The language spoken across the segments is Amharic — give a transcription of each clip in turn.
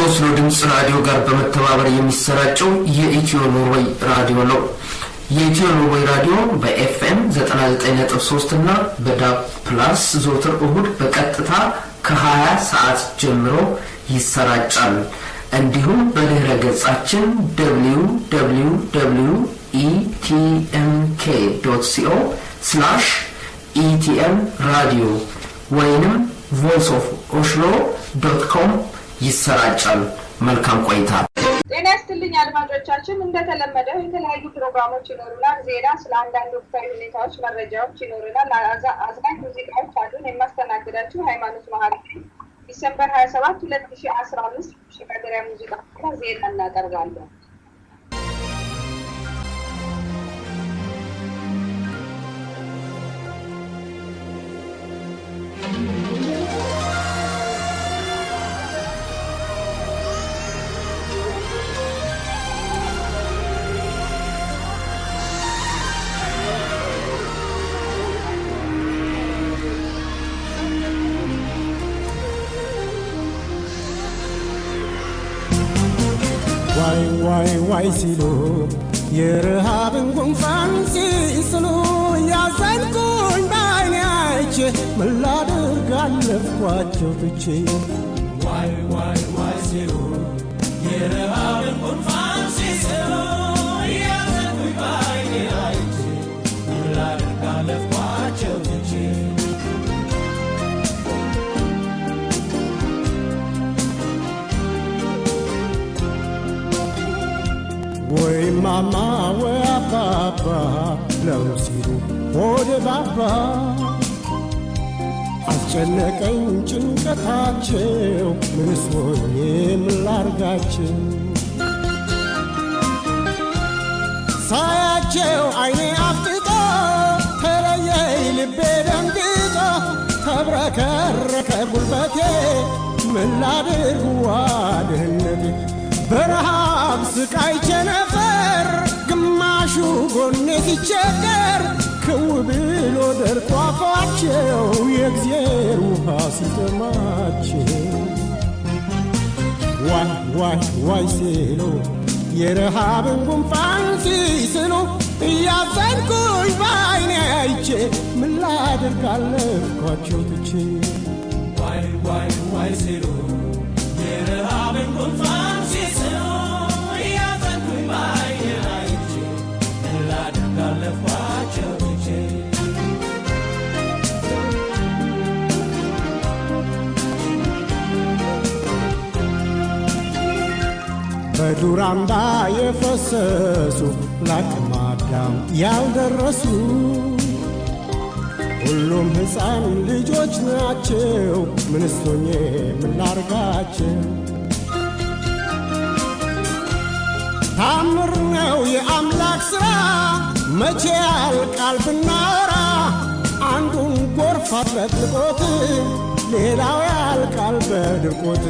ከኦስሎ ድምጽ ራዲዮ ጋር በመተባበር የሚሰራጨው የኢትዮ ኖርዌይ ራዲዮ ነው። የኢትዮ ኖርዌይ ራዲዮ በኤፍኤም 99.3 እና በዳብ ፕላስ ዘወትር እሁድ በቀጥታ ከ20 ሰዓት ጀምሮ ይሰራጫል። እንዲሁም በድህረ ገጻችን www.etmk.co/etm radio ወይንም voiceofoslo.com ይሰራጫል። መልካም ቆይታ። ጤና ይስጥልኝ አድማጮቻችን፣ እንደተለመደው የተለያዩ ፕሮግራሞች ይኖሩናል። ዜና፣ ስለ አንዳንድ ወቅታዊ ሁኔታዎች መረጃዎች ይኖሩናል። አዝናኝ ሙዚቃዎች አሉን። የማስተናግዳችሁ ሃይማኖት መሀሪ ዲሴምበር 27 2015 ሽጋገሪያ ሙዚቃ ዜና እናቀርባለን። ዋይ ሲሉ የረሃብን ጉንፋን ሲስሉ ያዘንኩኝ በዓይኔ አይቼ ምን ላድርግ አለፍኳቸው ትቼ። ዋይ ሲሉ የረሃብን ጉንፋን ሲስሉ ያዘንኩኝ በዓይኔ አይቼ ምን ላድርግ አለፍኳቸው ትቼ። ወይ ማማ ወይ አባባ ነው ሲሉ ሆዴ ባባ አስጨነቀኝ ጭንቀታቸው ምንስ ሆኜ ምን ላርጋቸው። ሳያቸው አይኔ አፍጥጦ ተለየኝ ልቤ ደንግጦ ተብረከረከ ጉልበቴ ምን ላድርግ ዋድህነቴ። በረሃብ ስቃይቼ ነበር ግማሹ ጎኔ ሲቸገር ክው ብሎ ደርቆ አፋቸው የእግዚአብሔር ውሃ ሲጠማቸው። ዋይ ሲሉ የረሃብን ጉንፋን ሲስሉ እያዘንኩኝ በዓይኔ አይቼ ምን ላድርግ አለፍኳቸው ትቼ። ዋይ ሲሉ የረሃብን ጉንፋን ሲስሉ እያዘንኩኝ በዓይኔ አይቼ ምን ላድርግ አለፍኳቸው ትቼ። በዱር አምባ የፈሰሱ ለአቅመ አዳም ያልደረሱ ሁሉም ሕፃን ልጆች ናቸው ምንስ ሆኜ ምን ላርጋቸው። ታምር ነው የአምላክ ሥራ መቼ ያልቃል ብናወራ። አንዱን ጎርፍ አጥለቅልቆት ሌላው ያልቃል በድርቆት።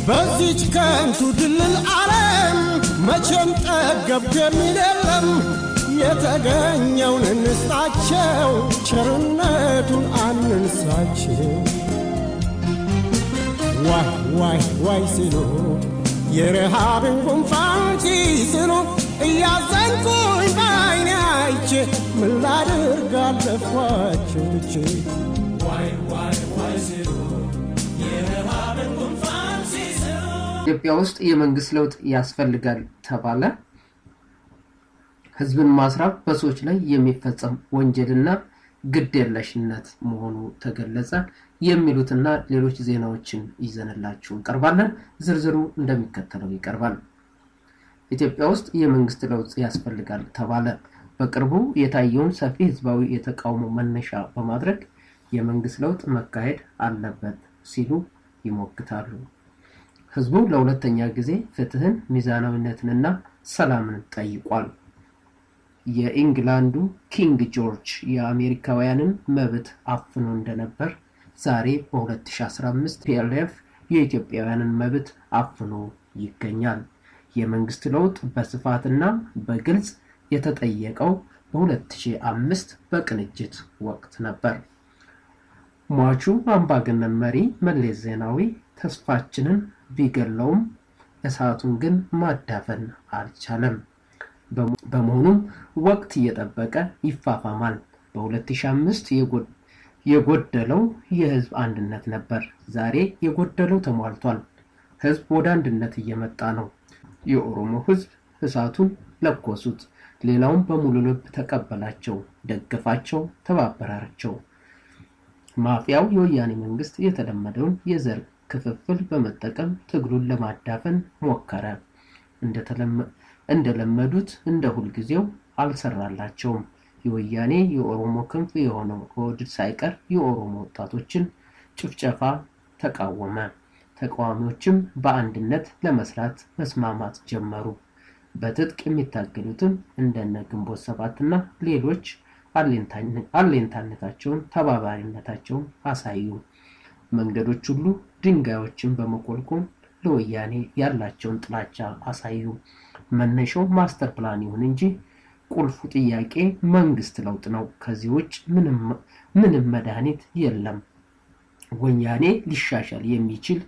በዚች ከንቱ ድልል ዓለም መቼም ጠገብኩ የሚል የለም። የተገኘውን እንስጣቸው ቸርነቱን አንንሳቸው። ዋይ ሲሉ የረሃብን ጉንፋን ሲስሉ እያዘንኩኝ በዓይኔ አይቼ ምን ላድርግ አለፍኳቸው ትቼ። ዋይ ሲሉ የረሃብን ጉንፋን ሲስሉ። ኢትዮጵያ ውስጥ የመንግስት ለውጥ ያስፈልጋል ተባለ። ህዝብን ማስራብ በሰዎች ላይ የሚፈጸም ወንጀልና ግዴለሽነት መሆኑ ተገለጸ። የሚሉትና ሌሎች ዜናዎችን ይዘንላችሁ እንቀርባለን። ዝርዝሩ እንደሚከተለው ይቀርባል። ኢትዮጵያ ውስጥ የመንግስት ለውጥ ያስፈልጋል ተባለ። በቅርቡ የታየውን ሰፊ ህዝባዊ የተቃውሞ መነሻ በማድረግ የመንግስት ለውጥ መካሄድ አለበት ሲሉ ይሞግታሉ። ህዝቡ ለሁለተኛ ጊዜ ፍትህን፣ ሚዛናዊነትንና ሰላምን ጠይቋል። የኢንግላንዱ ኪንግ ጆርጅ የአሜሪካውያንን መብት አፍኖ እንደነበር ዛሬ በ2015 ፒኤልኤፍ የኢትዮጵያውያንን መብት አፍኖ ይገኛል። የመንግስት ለውጥ በስፋትና በግልጽ የተጠየቀው በ2005 በቅንጅት ወቅት ነበር። ሟቹ አምባገነን መሪ መለስ ዜናዊ ተስፋችንን ቢገለውም እሳቱን ግን ማዳፈን አልቻለም። በመሆኑም ወቅት እየጠበቀ ይፋፋማል። በ2005 የጎደለው የህዝብ አንድነት ነበር። ዛሬ የጎደለው ተሟልቷል። ህዝብ ወደ አንድነት እየመጣ ነው። የኦሮሞ ህዝብ እሳቱን ለኮሱት። ሌላውም በሙሉ ልብ ተቀበላቸው፣ ደገፋቸው፣ ተባበራቸው። ማፊያው የወያኔ መንግስት የተለመደውን የዘር ክፍፍል በመጠቀም ትግሉን ለማዳፈን ሞከረ። እንደለመዱት እንደ ሁልጊዜው አልሰራላቸውም። የወያኔ የኦሮሞ ክንፍ የሆነው ኦህዴድ ሳይቀር የኦሮሞ ወጣቶችን ጭፍጨፋ ተቃወመ። ተቃዋሚዎችም በአንድነት ለመስራት መስማማት ጀመሩ። በትጥቅ የሚታገሉትም እንደነ ግንቦት ሰባትና ሌሎች አሌንታነታቸውን ተባባሪነታቸውን አሳዩ። መንገዶች ሁሉ ድንጋዮችን በመቆልቆል ለወያኔ ያላቸውን ጥላቻ አሳዩ። መነሻው ማስተር ፕላን ይሁን እንጂ ቁልፉ ጥያቄ መንግስት ለውጥ ነው። ከዚህ ውጭ ምንም መድኃኒት የለም። ወያኔ ሊሻሻል የሚችል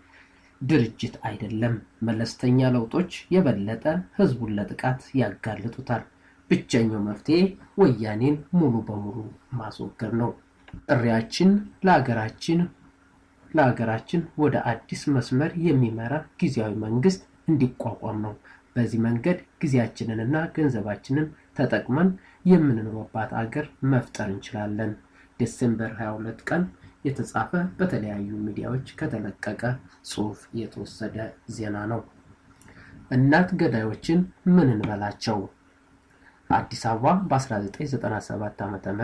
ድርጅት አይደለም። መለስተኛ ለውጦች የበለጠ ህዝቡን ለጥቃት ያጋልጡታል። ብቸኛው መፍትሄ ወያኔን ሙሉ በሙሉ ማስወገድ ነው። ጥሪያችን ለሀገራችን ወደ አዲስ መስመር የሚመራ ጊዜያዊ መንግስት እንዲቋቋም ነው። በዚህ መንገድ ጊዜያችንንና ገንዘባችንን ተጠቅመን የምንኖርባት አገር መፍጠር እንችላለን። ዲሴምበር 22 ቀን የተጻፈ በተለያዩ ሚዲያዎች ከተለቀቀ ጽሑፍ የተወሰደ ዜና ነው። እናት ገዳዮችን ምን እንበላቸው? አዲስ አበባ በ1997 ዓ.ም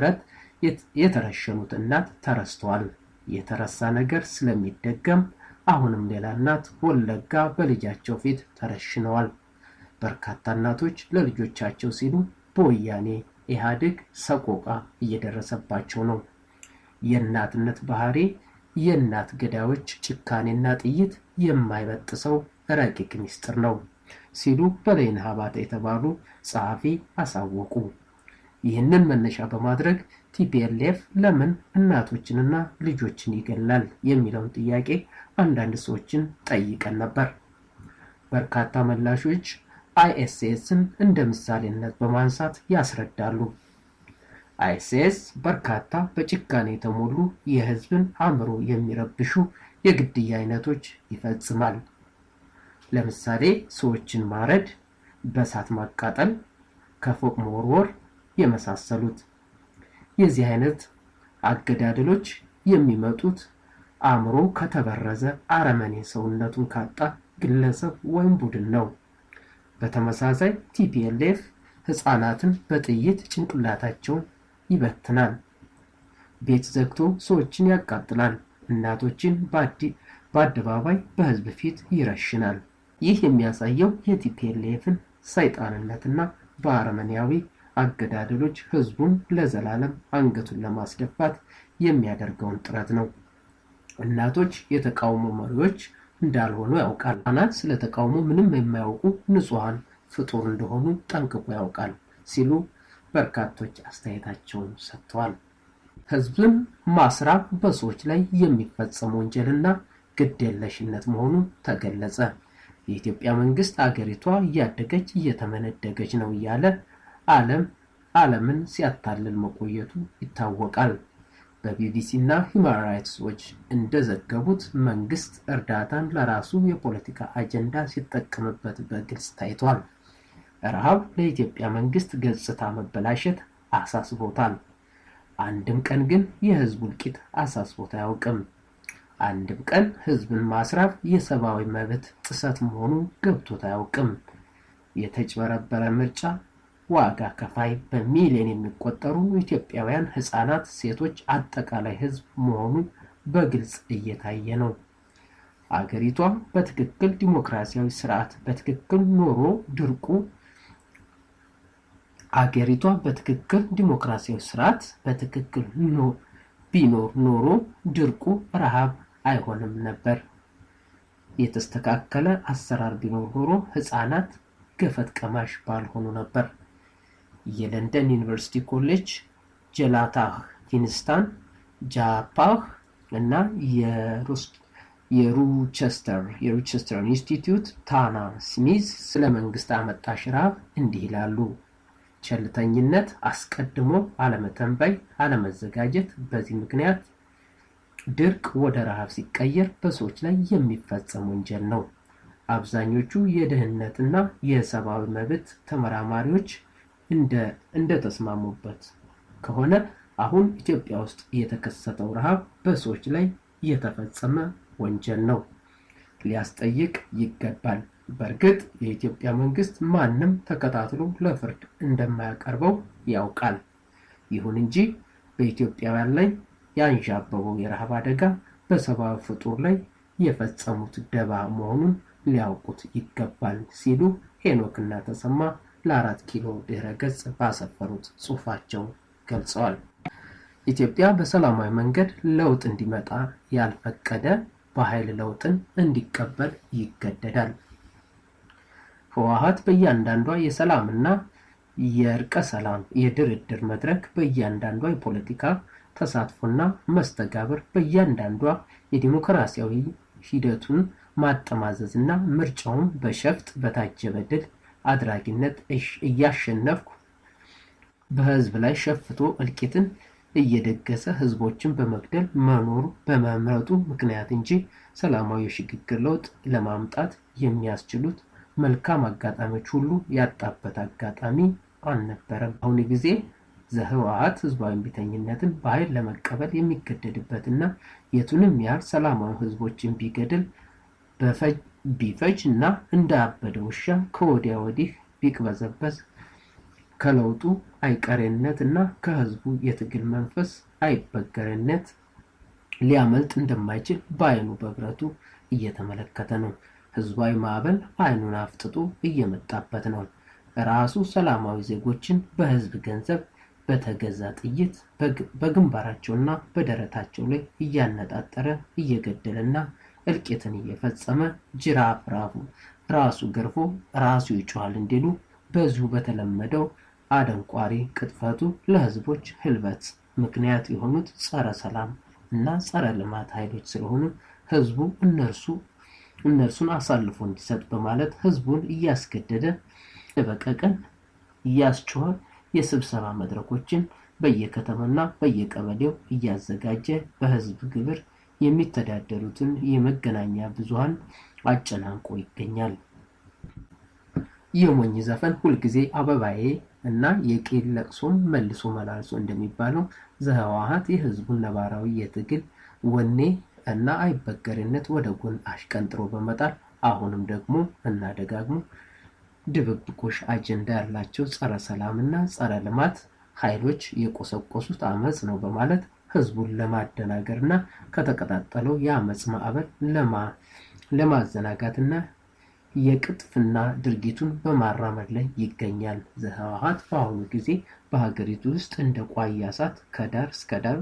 የተረሸኑት እናት ተረስተዋል። የተረሳ ነገር ስለሚደገም አሁንም ሌላ እናት ወለጋ በልጃቸው ፊት ተረሽነዋል። በርካታ እናቶች ለልጆቻቸው ሲሉ በወያኔ ኢህአዴግ ሰቆቃ እየደረሰባቸው ነው። የእናትነት ባህሪ የእናት ገዳዮች ጭካኔና ጥይት የማይበጥሰው ረቂቅ ሚስጥር ነው ሲሉ በላይነህ አባተ የተባሉ ጸሐፊ አሳወቁ። ይህንን መነሻ በማድረግ ቲፒኤልኤፍ ለምን እናቶችንና ልጆችን ይገላል የሚለውን ጥያቄ አንዳንድ ሰዎችን ጠይቀን ነበር። በርካታ መላሾች አይኤስኤስን እንደ ምሳሌነት በማንሳት ያስረዳሉ። አይኤስኤስ በርካታ በጭካኔ የተሞሉ የህዝብን አእምሮ የሚረብሹ የግድያ አይነቶች ይፈጽማል። ለምሳሌ ሰዎችን ማረድ፣ በእሳት ማቃጠል፣ ከፎቅ መወርወር የመሳሰሉት። የዚህ አይነት አገዳደሎች የሚመጡት አእምሮ ከተበረዘ አረመኔ ሰውነቱን ካጣ ግለሰብ ወይም ቡድን ነው። በተመሳሳይ ቲፒኤልኤፍ ህፃናትን በጥይት ጭንቅላታቸውን ይበትናል፣ ቤት ዘግቶ ሰዎችን ያቃጥላል፣ እናቶችን በአደባባይ በህዝብ ፊት ይረሽናል። ይህ የሚያሳየው የቲፒኤልኤፍን ሰይጣንነትና በአረመኔያዊ አገዳደሎች ህዝቡን ለዘላለም አንገቱን ለማስደፋት የሚያደርገውን ጥረት ነው። እናቶች የተቃውሞ መሪዎች እንዳልሆኑ ያውቃል። አናት ስለ ተቃውሞ ምንም የማያውቁ ንጹሃን ፍጡር እንደሆኑ ጠንቅቆ ያውቃል ሲሉ በርካቶች አስተያየታቸውን ሰጥተዋል። ህዝብን ማስራብ በሰዎች ላይ የሚፈጸም ወንጀልና ግዴለሽነት መሆኑ ተገለጸ። የኢትዮጵያ መንግስት አገሪቷ እያደገች እየተመነደገች ነው እያለ ዓለምን ሲያታልል መቆየቱ ይታወቃል። በቢቢሲ እና ሂውማን ራይትስ ዎች እንደዘገቡት መንግስት እርዳታን ለራሱ የፖለቲካ አጀንዳ ሲጠቀምበት በግልጽ ታይቷል። ረሃብ ለኢትዮጵያ መንግስት ገጽታ መበላሸት አሳስቦታል። አንድም ቀን ግን የህዝቡ እልቂት አሳስቦት አያውቅም። አንድም ቀን ህዝብን ማስራብ የሰብአዊ መብት ጥሰት መሆኑ ገብቶት አያውቅም። የተጭበረበረ ምርጫ ዋጋ ከፋይ በሚሊዮን የሚቆጠሩ ኢትዮጵያውያን ህፃናት፣ ሴቶች፣ አጠቃላይ ህዝብ መሆኑ በግልጽ እየታየ ነው። አገሪቷ በትክክል ዲሞክራሲያዊ ስርዓት በትክክል ቢኖር ኖሮ ድርቁ ረሃብ አይሆንም ነበር። የተስተካከለ አሰራር ቢኖር ኖሮ ህፃናት ገፈት ቀማሽ ባልሆኑ ነበር። የለንደን ዩኒቨርሲቲ ኮሌጅ፣ ጀላታህ ኪንስታን፣ ጃፓህ እና የሮቸስተር ኢንስቲትዩት ታና ስሚዝ ስለ መንግስት አመጣሽ ረሃብ እንዲህ ይላሉ። ቸልተኝነት፣ አስቀድሞ አለመተንበይ፣ አለመዘጋጀት። በዚህ ምክንያት ድርቅ ወደ ረሃብ ሲቀየር በሰዎች ላይ የሚፈጸም ወንጀል ነው። አብዛኞቹ የደህንነትና የሰብአዊ መብት ተመራማሪዎች እንደተስማሙበት ከሆነ አሁን ኢትዮጵያ ውስጥ የተከሰተው ረሃብ በሰዎች ላይ የተፈጸመ ወንጀል ነው፣ ሊያስጠይቅ ይገባል። በእርግጥ የኢትዮጵያ መንግስት ማንም ተከታትሎ ለፍርድ እንደማያቀርበው ያውቃል። ይሁን እንጂ በኢትዮጵያውያን ላይ ያንዣበበው የረሃብ አደጋ በሰብአዊ ፍጡር ላይ የፈጸሙት ደባ መሆኑን ሊያውቁት ይገባል ሲሉ ሄኖክና ተሰማ ለ4 ኪሎ ድረ ገጽ ባሰፈሩት ጽሑፋቸው ገልጸዋል። ኢትዮጵያ በሰላማዊ መንገድ ለውጥ እንዲመጣ ያልፈቀደ በኃይል ለውጥን እንዲቀበል ይገደዳል። ህወሓት በእያንዳንዷ የሰላምና የእርቀ ሰላም የድርድር መድረክ፣ በእያንዳንዷ የፖለቲካ ተሳትፎና መስተጋብር፣ በእያንዳንዷ የዲሞክራሲያዊ ሂደቱን ማጠማዘዝና ምርጫውን በሸፍጥ በታጀበ ድል አድራጊነት እያሸነፍኩ በህዝብ ላይ ሸፍቶ እልቂትን እየደገሰ ህዝቦችን በመግደል መኖሩ በመምረጡ ምክንያት እንጂ ሰላማዊ የሽግግር ለውጥ ለማምጣት የሚያስችሉት መልካም አጋጣሚዎች ሁሉ ያጣበት አጋጣሚ አልነበረም። አሁን ጊዜ ዘህወሓት ህዝባዊ እምቢተኝነትን በኃይል ለመቀበል የሚገደድበትና የቱንም ያህል ሰላማዊ ህዝቦችን ቢገድል ቢፈጅ እና እንዳበደ ውሻ ከወዲያ ወዲህ ቢቅበዘበዝ ከለውጡ አይቀሬነት እና ከህዝቡ የትግል መንፈስ አይበገሬነት ሊያመልጥ እንደማይችል በአይኑ በብረቱ እየተመለከተ ነው። ህዝባዊ ማዕበል አይኑን አፍጥጦ እየመጣበት ነው። ራሱ ሰላማዊ ዜጎችን በህዝብ ገንዘብ በተገዛ ጥይት በግንባራቸውና በደረታቸው ላይ እያነጣጠረ እየገደለና እልቂትን እየፈጸመ ጅራፍ ራሱ ገርፎ ራሱ ይጮሃል እንዲሉ በዚሁ በተለመደው አደንቋሪ ቅጥፈቱ ለህዝቦች ህልበት ምክንያት የሆኑት ጸረ ሰላም እና ጸረ ልማት ኃይሎች ስለሆኑ ህዝቡ እነርሱን አሳልፎ እንዲሰጥ በማለት ህዝቡን እያስገደደ በቀቀን እያስጮኸ የስብሰባ መድረኮችን በየከተማና በየቀበሌው እያዘጋጀ በህዝብ ግብር የሚተዳደሩትን የመገናኛ ብዙሃን አጨናንቆ ይገኛል። የሞኝ ዘፈን ሁልጊዜ አበባዬ እና የቄል ለቅሶም መልሶ መላልሶ እንደሚባለው ዘህወሓት የህዝቡን ነባራዊ የትግል ወኔ እና አይበገሬነት ወደ ጎን አሽቀንጥሮ በመጣል አሁንም ደግሞ እና ደጋግሞ ድብብቆሽ አጀንዳ ያላቸው ጸረ ሰላምና ጸረ ልማት ኃይሎች የቆሰቆሱት አመጽ ነው በማለት ህዝቡን ለማደናገርና ከተቀጣጠለው የአመጽ ማዕበል ለማዘናጋትና የቅጥፍና ድርጊቱን በማራመድ ላይ ይገኛል። ዘህወሓት በአሁኑ ጊዜ በሀገሪቱ ውስጥ እንደ ቋያ እሳት ከዳር እስከ ዳር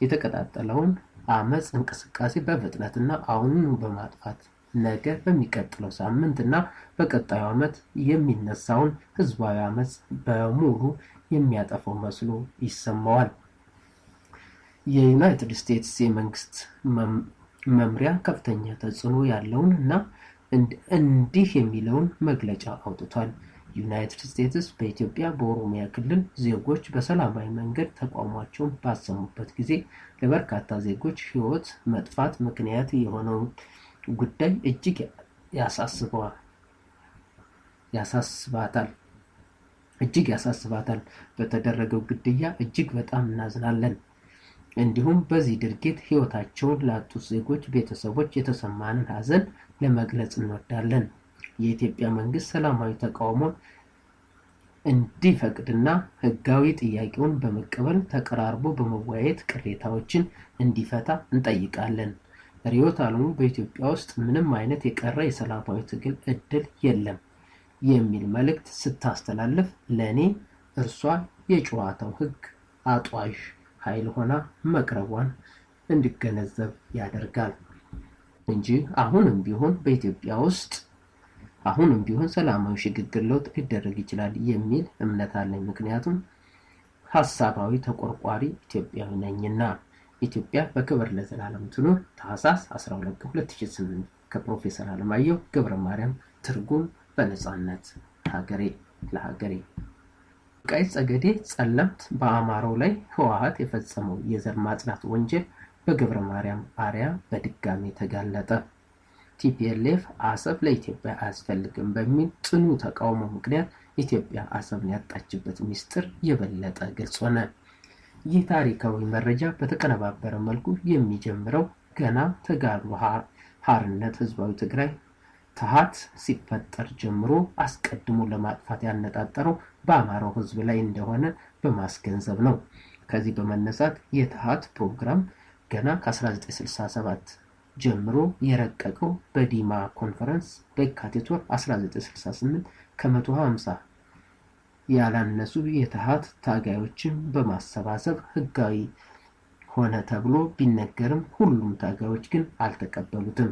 የተቀጣጠለውን አመጽ እንቅስቃሴ በፍጥነትና አሁኑኑ በማጥፋት ነገ በሚቀጥለው ሳምንትና በቀጣዩ ዓመት የሚነሳውን ህዝባዊ አመጽ በሙሉ የሚያጠፋው መስሎ ይሰማዋል። የዩናይትድ ስቴትስ የመንግስት መምሪያ ከፍተኛ ተጽዕኖ ያለውን እና እንዲህ የሚለውን መግለጫ አውጥቷል። ዩናይትድ ስቴትስ በኢትዮጵያ በኦሮሚያ ክልል ዜጎች በሰላማዊ መንገድ ተቃውሟቸውን ባሰሙበት ጊዜ ለበርካታ ዜጎች ህይወት መጥፋት ምክንያት የሆነውን ጉዳይ እጅግ ያሳስባታል። በተደረገው ግድያ እጅግ በጣም እናዝናለን። እንዲሁም በዚህ ድርጊት ህይወታቸውን ላጡት ዜጎች ቤተሰቦች የተሰማንን ሀዘን ለመግለጽ እንወዳለን። የኢትዮጵያ መንግስት ሰላማዊ ተቃውሞን እንዲፈቅድና ህጋዊ ጥያቄውን በመቀበል ተቀራርቦ በመወያየት ቅሬታዎችን እንዲፈታ እንጠይቃለን። ርዕዮተ ዓለሙ በኢትዮጵያ ውስጥ ምንም አይነት የቀረ የሰላማዊ ትግል እድል የለም የሚል መልእክት ስታስተላልፍ ለእኔ እርሷ የጨዋታው ህግ አጧዥ ኃይል ሆና መቅረቧን እንዲገነዘብ ያደርጋል እንጂ አሁንም ቢሆን በኢትዮጵያ ውስጥ ሰላማዊ ሽግግር ለውጥ ሊደረግ ይችላል የሚል እምነት አለኝ። ምክንያቱም ሀሳባዊ ተቆርቋሪ ኢትዮጵያዊ ነኝና ኢትዮጵያ በክብር ለዘላለም ትኑር። ታህሳስ 12 2008 ከፕሮፌሰር አለማየሁ ገብረ ማርያም ትርጉም በነጻነት ሀገሬ ለሀገሬ። ወልቃይት ጠገዴ ጸለምት በአማራው ላይ ህወሓት የፈጸመው የዘር ማጽዳት ወንጀል በገብረ ማርያም አርያ በድጋሚ ተጋለጠ። ቲፒኤልኤፍ አሰብ ለኢትዮጵያ አያስፈልግም በሚል ጽኑ ተቃውሞ ምክንያት ኢትዮጵያ አሰብን ያጣችበት ሚስጥር የበለጠ ግልጽ ሆነ። ይህ ታሪካዊ መረጃ በተቀነባበረ መልኩ የሚጀምረው ገና ተጋድሎ ሓርነት ህዝባዊ ትግራይ ታሃት ሲፈጠር ጀምሮ አስቀድሞ ለማጥፋት ያነጣጠረው በአማራው ህዝብ ላይ እንደሆነ በማስገንዘብ ነው። ከዚህ በመነሳት የታሃት ፕሮግራም ገና ከ1967 ጀምሮ የረቀቀው በዲማ ኮንፈረንስ በካቲት 1968 ከ150 ያላነሱ የታሃት ታጋዮችን በማሰባሰብ ህጋዊ ሆነ ተብሎ ቢነገርም ሁሉም ታጋዮች ግን አልተቀበሉትም።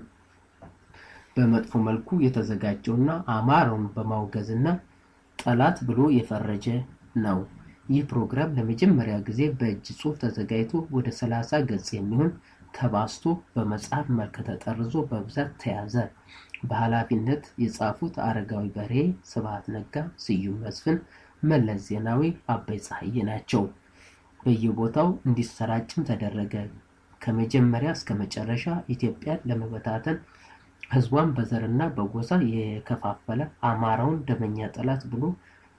በመጥፎ መልኩ የተዘጋጀውና አማራውን በማውገዝና ጠላት ብሎ የፈረጀ ነው። ይህ ፕሮግራም ለመጀመሪያ ጊዜ በእጅ ጽሑፍ ተዘጋጅቶ ወደ 30 ገጽ የሚሆን ተባስቶ በመጽሐፍ መልክ ተጠርዞ በብዛት ተያዘ። በኃላፊነት የጻፉት አረጋዊ በርሄ፣ ስብሐት ነጋ፣ ስዩም መስፍን፣ መለስ ዜናዊ፣ አባይ ፀሐዬ ናቸው። በየቦታው እንዲሰራጭም ተደረገ። ከመጀመሪያ እስከ መጨረሻ ኢትዮጵያን ለመበታተን ህዝቧን በዘርና በጎሳ የከፋፈለ አማራውን ደመኛ ጠላት ብሎ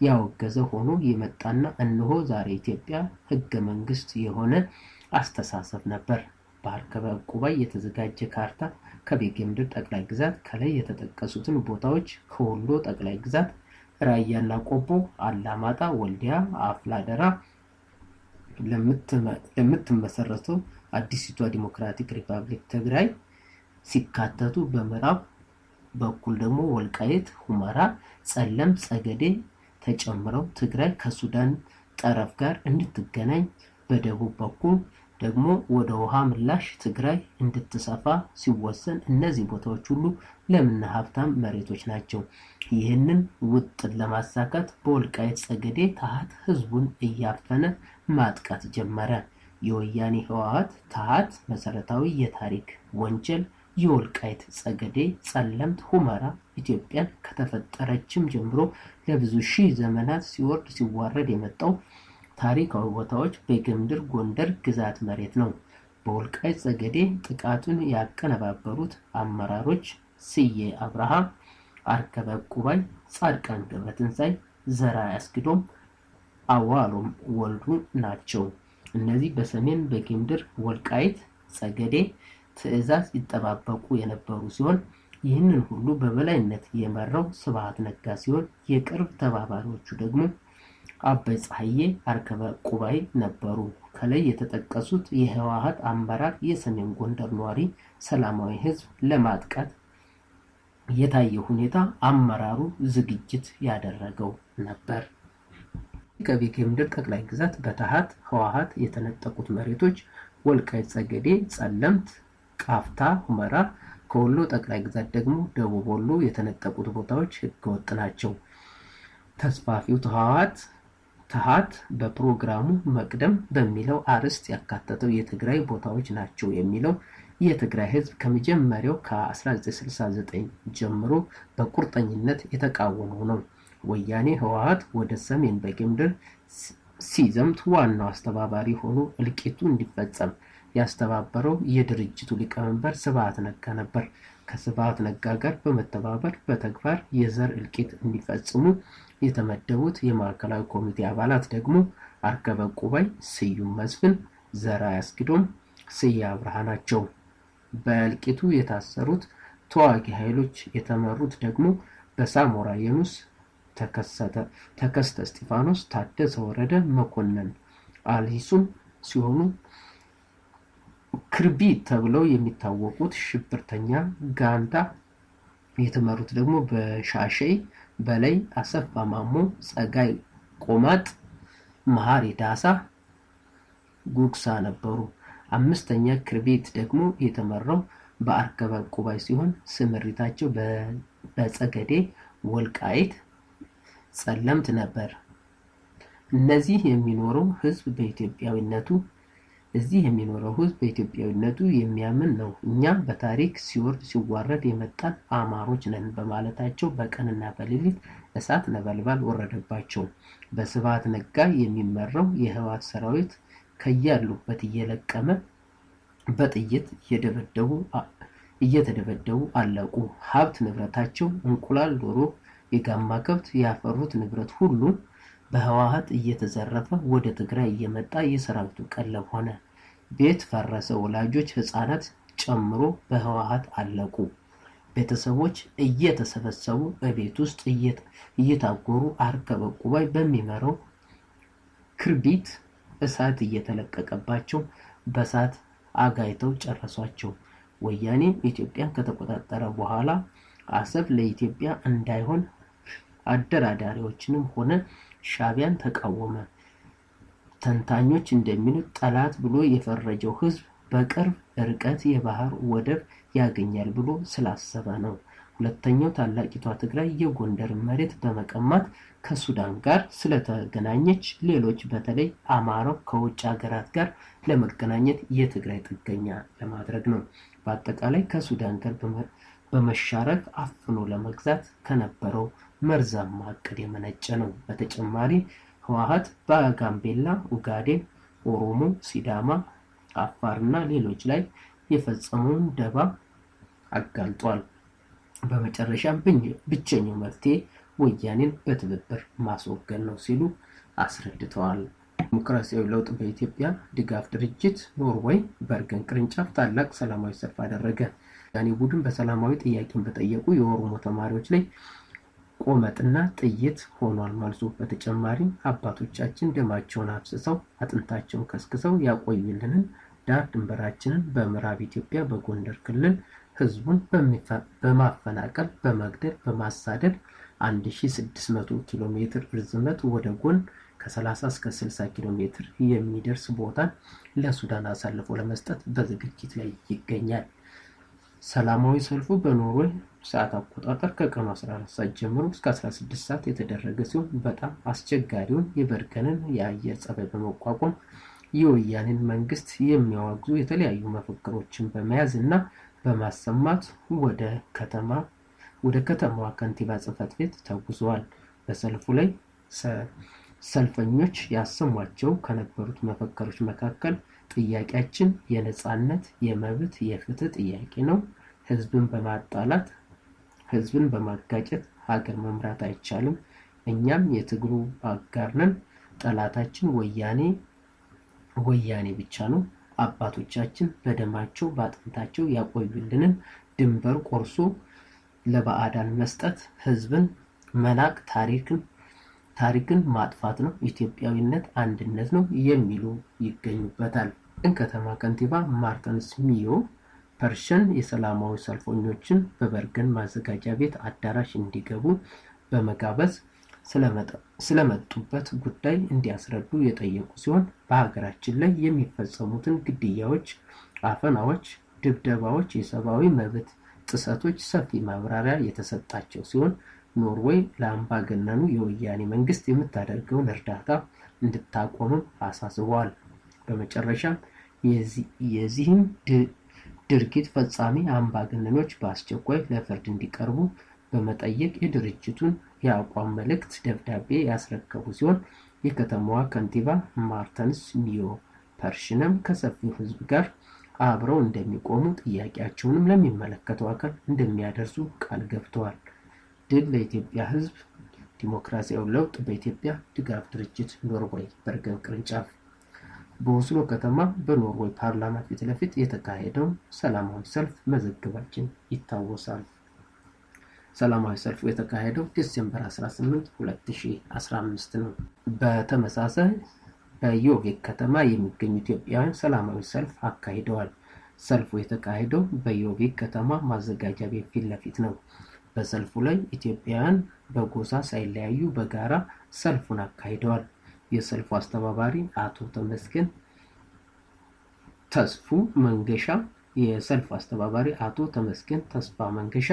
ያወገዘ ሆኖ የመጣና እነሆ ዛሬ ኢትዮጵያ ህገ መንግስት የሆነ አስተሳሰብ ነበር። በአርከበ ዕቁባይ የተዘጋጀ ካርታ ከቤጌምድር ጠቅላይ ግዛት ከላይ የተጠቀሱትን ቦታዎች ከወሎ ጠቅላይ ግዛት ራያና ቆቦ፣ አላማጣ፣ ወልዲያ፣ አፍላደራ ለምትመሰረተው አዲሲቷ ዲሞክራቲክ ሪፐብሊክ ትግራይ ሲካተቱ በምዕራብ በኩል ደግሞ ወልቃይት፣ ሁመራ፣ ጸለምት፣ ጸገዴ ተጨምረው ትግራይ ከሱዳን ጠረፍ ጋር እንድትገናኝ በደቡብ በኩል ደግሞ ወደ ውሃ ምላሽ ትግራይ እንድትሰፋ ሲወሰን እነዚህ ቦታዎች ሁሉ ለምና ሀብታም መሬቶች ናቸው። ይህንን ውጥን ለማሳካት በወልቃይት ጸገዴ ታሃት ህዝቡን እያፈነ ማጥቃት ጀመረ። የወያኔ ህወሓት ታሃት መሰረታዊ የታሪክ ወንጀል የወልቃይት ጸገዴ፣ ጸለምት፣ ሁመራ ኢትዮጵያን ከተፈጠረችም ጀምሮ ለብዙ ሺህ ዘመናት ሲወርድ ሲዋረድ የመጣው ታሪካዊ ቦታዎች በጌምድር ጎንደር ግዛት መሬት ነው። በወልቃይት ጸገዴ ጥቃቱን ያቀነባበሩት አመራሮች ስዬ አብርሃም፣ አርከበ ዕቁባይ፣ ጻድቃን ገብረትንሳኤ፣ ዘራ ያስግዶም፣ አዋሎም ወልዱ ናቸው። እነዚህ በሰሜን በጌምድር ወልቃይት ጸገዴ ትዕዛዝ ይጠባበቁ የነበሩ ሲሆን ይህንን ሁሉ በበላይነት የመራው ስብሐት ነጋ ሲሆን የቅርብ ተባባሪዎቹ ደግሞ አባይ ፀሐዬ፣ አርከበ ዕቁባይ ነበሩ። ከላይ የተጠቀሱት የህወሓት አመራር የሰሜን ጎንደር ነዋሪ ሰላማዊ ህዝብ ለማጥቃት የታየ ሁኔታ አመራሩ ዝግጅት ያደረገው ነበር። ከቤጌምድር ጠቅላይ ግዛት በታሃት ህወሓት የተነጠቁት መሬቶች ወልቃይት ጸገዴ፣ ጸለምት፣ ቃፍታ፣ ሁመራ፣ ከወሎ ጠቅላይ ግዛት ደግሞ ደቡብ ወሎ የተነጠቁት ቦታዎች ህገወጥ ናቸው። ተስፋፊው ታሃት በፕሮግራሙ መቅደም በሚለው አርዕስት ያካተተው የትግራይ ቦታዎች ናቸው የሚለው የትግራይ ህዝብ ከመጀመሪያው ከ1969 ጀምሮ በቁርጠኝነት የተቃወመው ነው። ወያኔ ህወሓት ወደ ሰሜን በጌምድር ሲዘምት ዋናው አስተባባሪ ሆኖ እልቂቱ እንዲፈጸም ያስተባበረው የድርጅቱ ሊቀመንበር ስብሐት ነጋ ነበር። ከስብሐት ነጋ ጋር በመተባበር በተግባር የዘር እልቂት እንዲፈጽሙ የተመደቡት የማዕከላዊ ኮሚቴ አባላት ደግሞ አርከበ ዕቁባይ፣ ስዩም መስፍን፣ ዘራ ያስግዶም፣ ስዬ አብርሃ ናቸው። በእልቂቱ የታሰሩት ተዋጊ ኃይሎች የተመሩት ደግሞ በሳሞራ የኑስ፣ ተከስተ እስጢፋኖስ፣ ታደሰ ወረደ፣ መኮንን አልሂሱም ሲሆኑ ክርቢ ተብለው የሚታወቁት ሽብርተኛ ጋንታ የተመሩት ደግሞ በሻሸይ በላይ አሰፋ ማሞ፣ ጸጋይ ቆማጥ፣ መሐሪ ዳሳ፣ ጉግሳ ነበሩ። አምስተኛ ክርቢት ደግሞ የተመራው በአርከበ ዕቁባይ ሲሆን ስምሪታቸው በጸገዴ፣ ወልቃይት፣ ጸለምት ነበር። እነዚህ የሚኖረው ህዝብ በኢትዮጵያዊነቱ እዚህ የሚኖረው ህዝብ በኢትዮጵያዊነቱ የሚያምን ነው። እኛ በታሪክ ሲወርድ ሲዋረድ የመጣን አማሮች ነን በማለታቸው በቀንና በሌሊት እሳት ነበልባል ወረደባቸው። በስብሐት ነጋ የሚመራው የህወሓት ሰራዊት ከያሉበት እየለቀመ በጥይት እየተደበደቡ አለቁ። ሀብት ንብረታቸው እንቁላል፣ ዶሮ፣ የጋማ ከብት ያፈሩት ንብረት ሁሉ በህወሓት እየተዘረፈ ወደ ትግራይ እየመጣ የሰራዊቱ ቀለብ ሆነ። ቤት ፈረሰ። ወላጆች ህፃናት ጨምሮ በህወሓት አለቁ። ቤተሰቦች እየተሰበሰቡ በቤት ውስጥ እየታጎሩ አርከበ ቁባይ በሚመራው ክርቢት እሳት እየተለቀቀባቸው በእሳት አጋይተው ጨረሷቸው። ወያኔ ኢትዮጵያን ከተቆጣጠረ በኋላ አሰብ ለኢትዮጵያ እንዳይሆን አደራዳሪዎችንም ሆነ ሻዕቢያን ተቃወመ። ተንታኞች እንደሚሉት ጠላት ብሎ የፈረጀው ህዝብ በቅርብ ርቀት የባህር ወደብ ያገኛል ብሎ ስላሰበ ነው። ሁለተኛው ታላቂቷ ትግራይ የጎንደር መሬት በመቀማት ከሱዳን ጋር ስለተገናኘች ሌሎች በተለይ አማራው ከውጭ ሀገራት ጋር ለመገናኘት የትግራይ ጥገኛ ለማድረግ ነው። በአጠቃላይ ከሱዳን ጋር በመሻረክ አፍኖ ለመግዛት ከነበረው መርዛማ እቅድ የመነጨ ነው። በተጨማሪ ህወሓት በጋምቤላ፣ ኡጋዴን፣ ኦሮሞ፣ ሲዳማ፣ አፋርና ሌሎች ላይ የፈጸመውን ደባ አጋልጧል። በመጨረሻም ብቸኛው መፍትሄ ወያኔን በትብብር ማስወገድ ነው ሲሉ አስረድተዋል። ዲሞክራሲያዊ ለውጥ በኢትዮጵያ ድጋፍ ድርጅት ኖርዌይ በርገን ቅርንጫፍ ታላቅ ሰላማዊ ሰልፍ አደረገ። ወያኔ ቡድን በሰላማዊ ጥያቄን በጠየቁ የኦሮሞ ተማሪዎች ላይ ቆመጥና ጥይት ሆኗል መልሱ። በተጨማሪም አባቶቻችን ደማቸውን አፍስሰው አጥንታቸውን ከስክሰው ያቆዩልንን ዳር ድንበራችንን በምዕራብ ኢትዮጵያ በጎንደር ክልል ህዝቡን በማፈናቀል በመግደል በማሳደድ 1600 ኪሎ ሜትር ርዝመት ወደ ጎን ከ30 እስከ 60 ኪሎ ሜትር የሚደርስ ቦታን ለሱዳን አሳልፎ ለመስጠት በዝግጅት ላይ ይገኛል። ሰላማዊ ሰልፉ በኖርዌይ ሰዓት አቆጣጠር ከቀኑ 14 ሰዓት ጀምሮ እስከ 16 ሰዓት የተደረገ ሲሆን በጣም አስቸጋሪውን የበርገንን የአየር ጸባይ በመቋቋም የወያኔን መንግስት የሚያወግዙ የተለያዩ መፈክሮችን በመያዝ እና በማሰማት ወደ ከተማዋ ከንቲባ ጽሕፈት ቤት ተጉዘዋል። በሰልፉ ላይ ሰልፈኞች ያሰሟቸው ከነበሩት መፈክሮች መካከል ጥያቄያችን የነጻነት፣ የመብት፣ የፍትህ ጥያቄ ነው። ህዝብን በማጣላት ህዝብን በማጋጨት ሀገር መምራት አይቻልም። እኛም የትግሉ አጋር ነን። ጠላታችን ወያኔ ብቻ ነው። አባቶቻችን በደማቸው በአጥንታቸው ያቆዩልንን ድንበር ቆርሶ ለባዕዳን መስጠት ህዝብን መናቅ ታሪክን ማጥፋት ነው። ኢትዮጵያዊነት አንድነት ነው የሚሉ ይገኙበታል። ከተማ ከንቲባ ማርተን ስሚዮ ፐርሽን የሰላማዊ ሰልፈኞችን በበርገን ማዘጋጃ ቤት አዳራሽ እንዲገቡ በመጋበዝ ስለመጡበት ጉዳይ እንዲያስረዱ የጠየቁ ሲሆን በሀገራችን ላይ የሚፈጸሙትን ግድያዎች፣ አፈናዎች፣ ድብደባዎች፣ የሰብአዊ መብት ጥሰቶች ሰፊ ማብራሪያ የተሰጣቸው ሲሆን ኖርዌይ ለአምባገነኑ የወያኔ መንግስት የምታደርገውን እርዳታ እንድታቆምም አሳስበዋል። በመጨረሻም የዚህም ድርጊት ፈጻሚ አምባገነኖች በአስቸኳይ ለፍርድ እንዲቀርቡ በመጠየቅ የድርጅቱን የአቋም መልእክት ደብዳቤ ያስረከቡ ሲሆን የከተማዋ ከንቲባ ማርተንስ ሚዮ ፐርሽንም ከሰፊው ህዝብ ጋር አብረው እንደሚቆሙ ጥያቄያቸውንም ለሚመለከተው አካል እንደሚያደርሱ ቃል ገብተዋል። ድል ለኢትዮጵያ ህዝብ። ዲሞክራሲያዊ ለውጥ በኢትዮጵያ ድጋፍ ድርጅት ኖርዌይ በርገን ቅርንጫፍ። በኦስሎ ከተማ በኖርዌይ ፓርላማ ፊት ለፊት የተካሄደው ሰላማዊ ሰልፍ መዘገባችን ይታወሳል። ሰላማዊ ሰልፉ የተካሄደው ዲሴምበር 18 2015 ነው። በተመሳሳይ በዮቬክ ከተማ የሚገኙ ኢትዮጵያውያን ሰላማዊ ሰልፍ አካሂደዋል። ሰልፉ የተካሄደው በዮቬክ ከተማ ማዘጋጃ ቤት ፊት ለፊት ነው። በሰልፉ ላይ ኢትዮጵያውያን በጎሳ ሳይለያዩ በጋራ ሰልፉን አካሂደዋል። የሰልፉ አስተባባሪ አቶ ተመስገን ተስፋ መንገሻ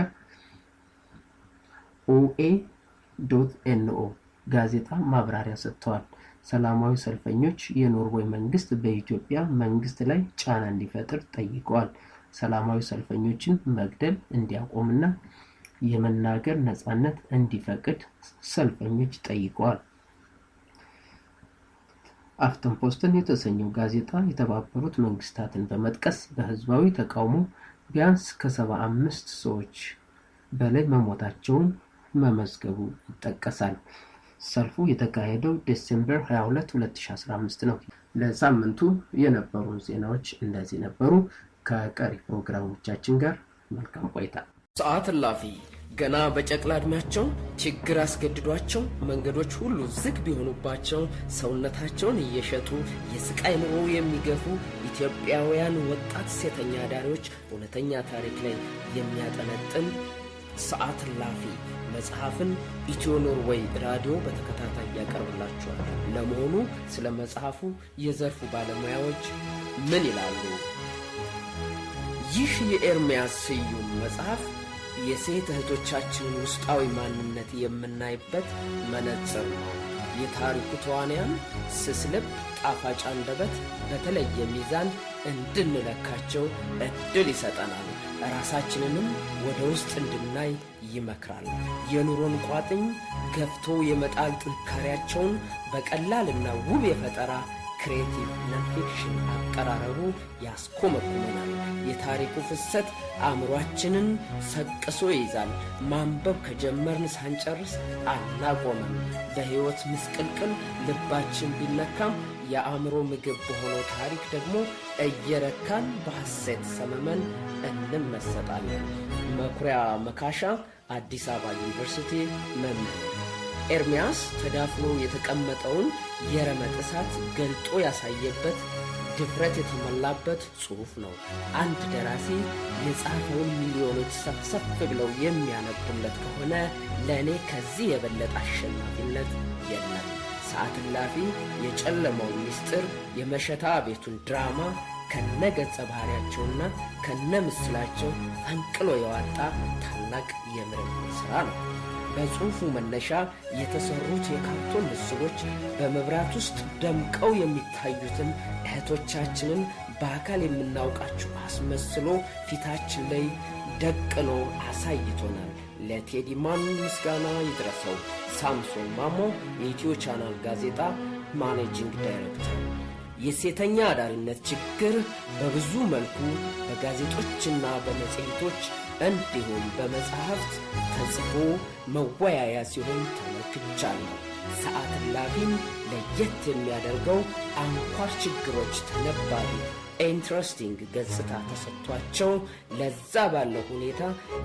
OA.NO ጋዜጣ ማብራሪያ ሰጥተዋል። ሰላማዊ ሰልፈኞች የኖርዌይ መንግስት በኢትዮጵያ መንግስት ላይ ጫና እንዲፈጥር ጠይቀዋል። ሰላማዊ ሰልፈኞችን መግደል እንዲያቆምና የመናገር ነፃነት እንዲፈቅድ ሰልፈኞች ጠይቀዋል። አፍተንፖስተን የተሰኘው ጋዜጣ የተባበሩት መንግስታትን በመጥቀስ በህዝባዊ ተቃውሞ ቢያንስ ከ75 ሰዎች በላይ መሞታቸውን መመዝገቡ ይጠቀሳል። ሰልፉ የተካሄደው ዲሴምበር 22 2015 ነው። ለሳምንቱ የነበሩን ዜናዎች እንደዚህ ነበሩ። ከቀሪ ፕሮግራሞቻችን ጋር መልካም ቆይታ። ሰዓት እላፊ ገና በጨቅላ ዕድሜያቸው ችግር አስገድዷቸው መንገዶች ሁሉ ዝግ ቢሆኑባቸው ሰውነታቸውን እየሸጡ የስቃይ ኑሮ የሚገፉ ኢትዮጵያውያን ወጣት ሴተኛ አዳሪዎች እውነተኛ ታሪክ ላይ የሚያጠነጥን ሰዓት እላፊ መጽሐፍን ኢትዮ ኖርዌይ ራዲዮ በተከታታይ ያቀርብላችኋል። ለመሆኑ ስለ መጽሐፉ የዘርፉ ባለሙያዎች ምን ይላሉ? ይህ የኤርሚያስ ስዩም መጽሐፍ የሴት እህቶቻችንን ውስጣዊ ማንነት የምናይበት መነጽር ነው። የታሪኩ ተዋንያን ስስ ልብ፣ ጣፋጭ አንደበት በተለየ ሚዛን እንድንለካቸው እድል ይሰጠናል። ራሳችንንም ወደ ውስጥ እንድናይ ይመክራል። የኑሮን ቋጥኝ ገፍቶ የመጣል ጥንካሬያቸውን በቀላልና ውብ የፈጠራ ክሬቲቭ ነንፊክሽን አቀራረቡ ያስኮመኩመናል። የታሪኩ ፍሰት አእምሯችንን ሰቅሶ ይይዛል። ማንበብ ከጀመርን ሳንጨርስ አናቆምም። በሕይወት ምስቅልቅል ልባችን ቢነካም የአእምሮ ምግብ በሆነው ታሪክ ደግሞ እየረካን በሐሴት ሰመመን እንመሰጣለን። መኩሪያ መካሻ አዲስ አበባ ዩኒቨርሲቲ መምህር። ኤርሚያስ ተዳፍኖ የተቀመጠውን የረመጥ እሳት ገልጦ ያሳየበት ድፍረት የተሞላበት ጽሑፍ ነው። አንድ ደራሲ የጻፈውን ሚሊዮኖች ሰፍሰፍ ብለው የሚያነቡለት ከሆነ ለእኔ ከዚህ የበለጠ አሸናፊነት የለም። ሰዓት እላፊ የጨለመውን ምስጢር የመሸታ ቤቱን ድራማ ከነ ገጸ ባህሪያቸውና ከነ ምስላቸው አንቅሎ የዋጣ ታላቅ የምርምር ሥራ ነው። በጽሑፉ መነሻ የተሰሩት የካርቶን ምስሎች በመብራት ውስጥ ደምቀው የሚታዩትን እህቶቻችንን በአካል የምናውቃቸው አስመስሎ ፊታችን ላይ ደቅኖ አሳይቶናል። ለቴዲማን ምስጋና ይድረሰው። ሳምሶን ማሞ የኢትዮ ቻናል ጋዜጣ ማኔጂንግ ዳይሬክተር። የሴተኛ አዳሪነት ችግር በብዙ መልኩ በጋዜጦችና በመጽሔቶች እንዲሁም በመጽሐፍት ተጽፎ መወያያ ሲሆን ተመልክቻለሁ። ሰዓት እላፊን ለየት የሚያደርገው አንኳር ችግሮች ተነባቢ ኢንትረስቲንግ ገጽታ ተሰጥቷቸው ለዛ ባለው ሁኔታ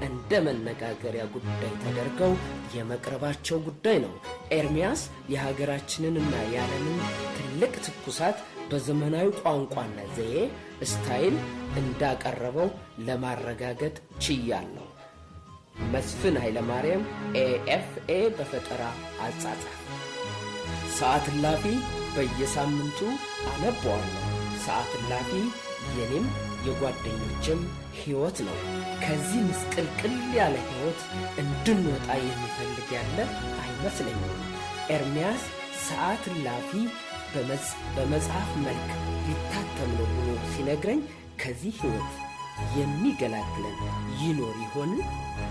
እንደ መነጋገሪያ ጉዳይ ተደርገው የመቅረባቸው ጉዳይ ነው። ኤርሚያስ የሀገራችንንና የዓለምን ትልቅ ትኩሳት በዘመናዊ ቋንቋና ዘዬ ስታይል እንዳቀረበው ለማረጋገጥ ችያለሁ። መስፍን ኃይለማርያም ኤኤፍኤ በፈጠራ አጻጻፍ። ሰዓት እላፊ በየሳምንቱ አነበዋለሁ። ሰዓት እላፊ የኔም የጓደኞችም ሕይወት ነው። ከዚህ ምስቅልቅል ያለ ሕይወት እንድንወጣ የሚፈልግ ያለ አይመስለኝም። ኤርሚያስ ሰዓት እላፊ በመጽሐፍ መልክ ሊታተም ነው ብሎ ሲነግረኝ ከዚህ ሕይወት የሚገላግለን ይኖር ይሆን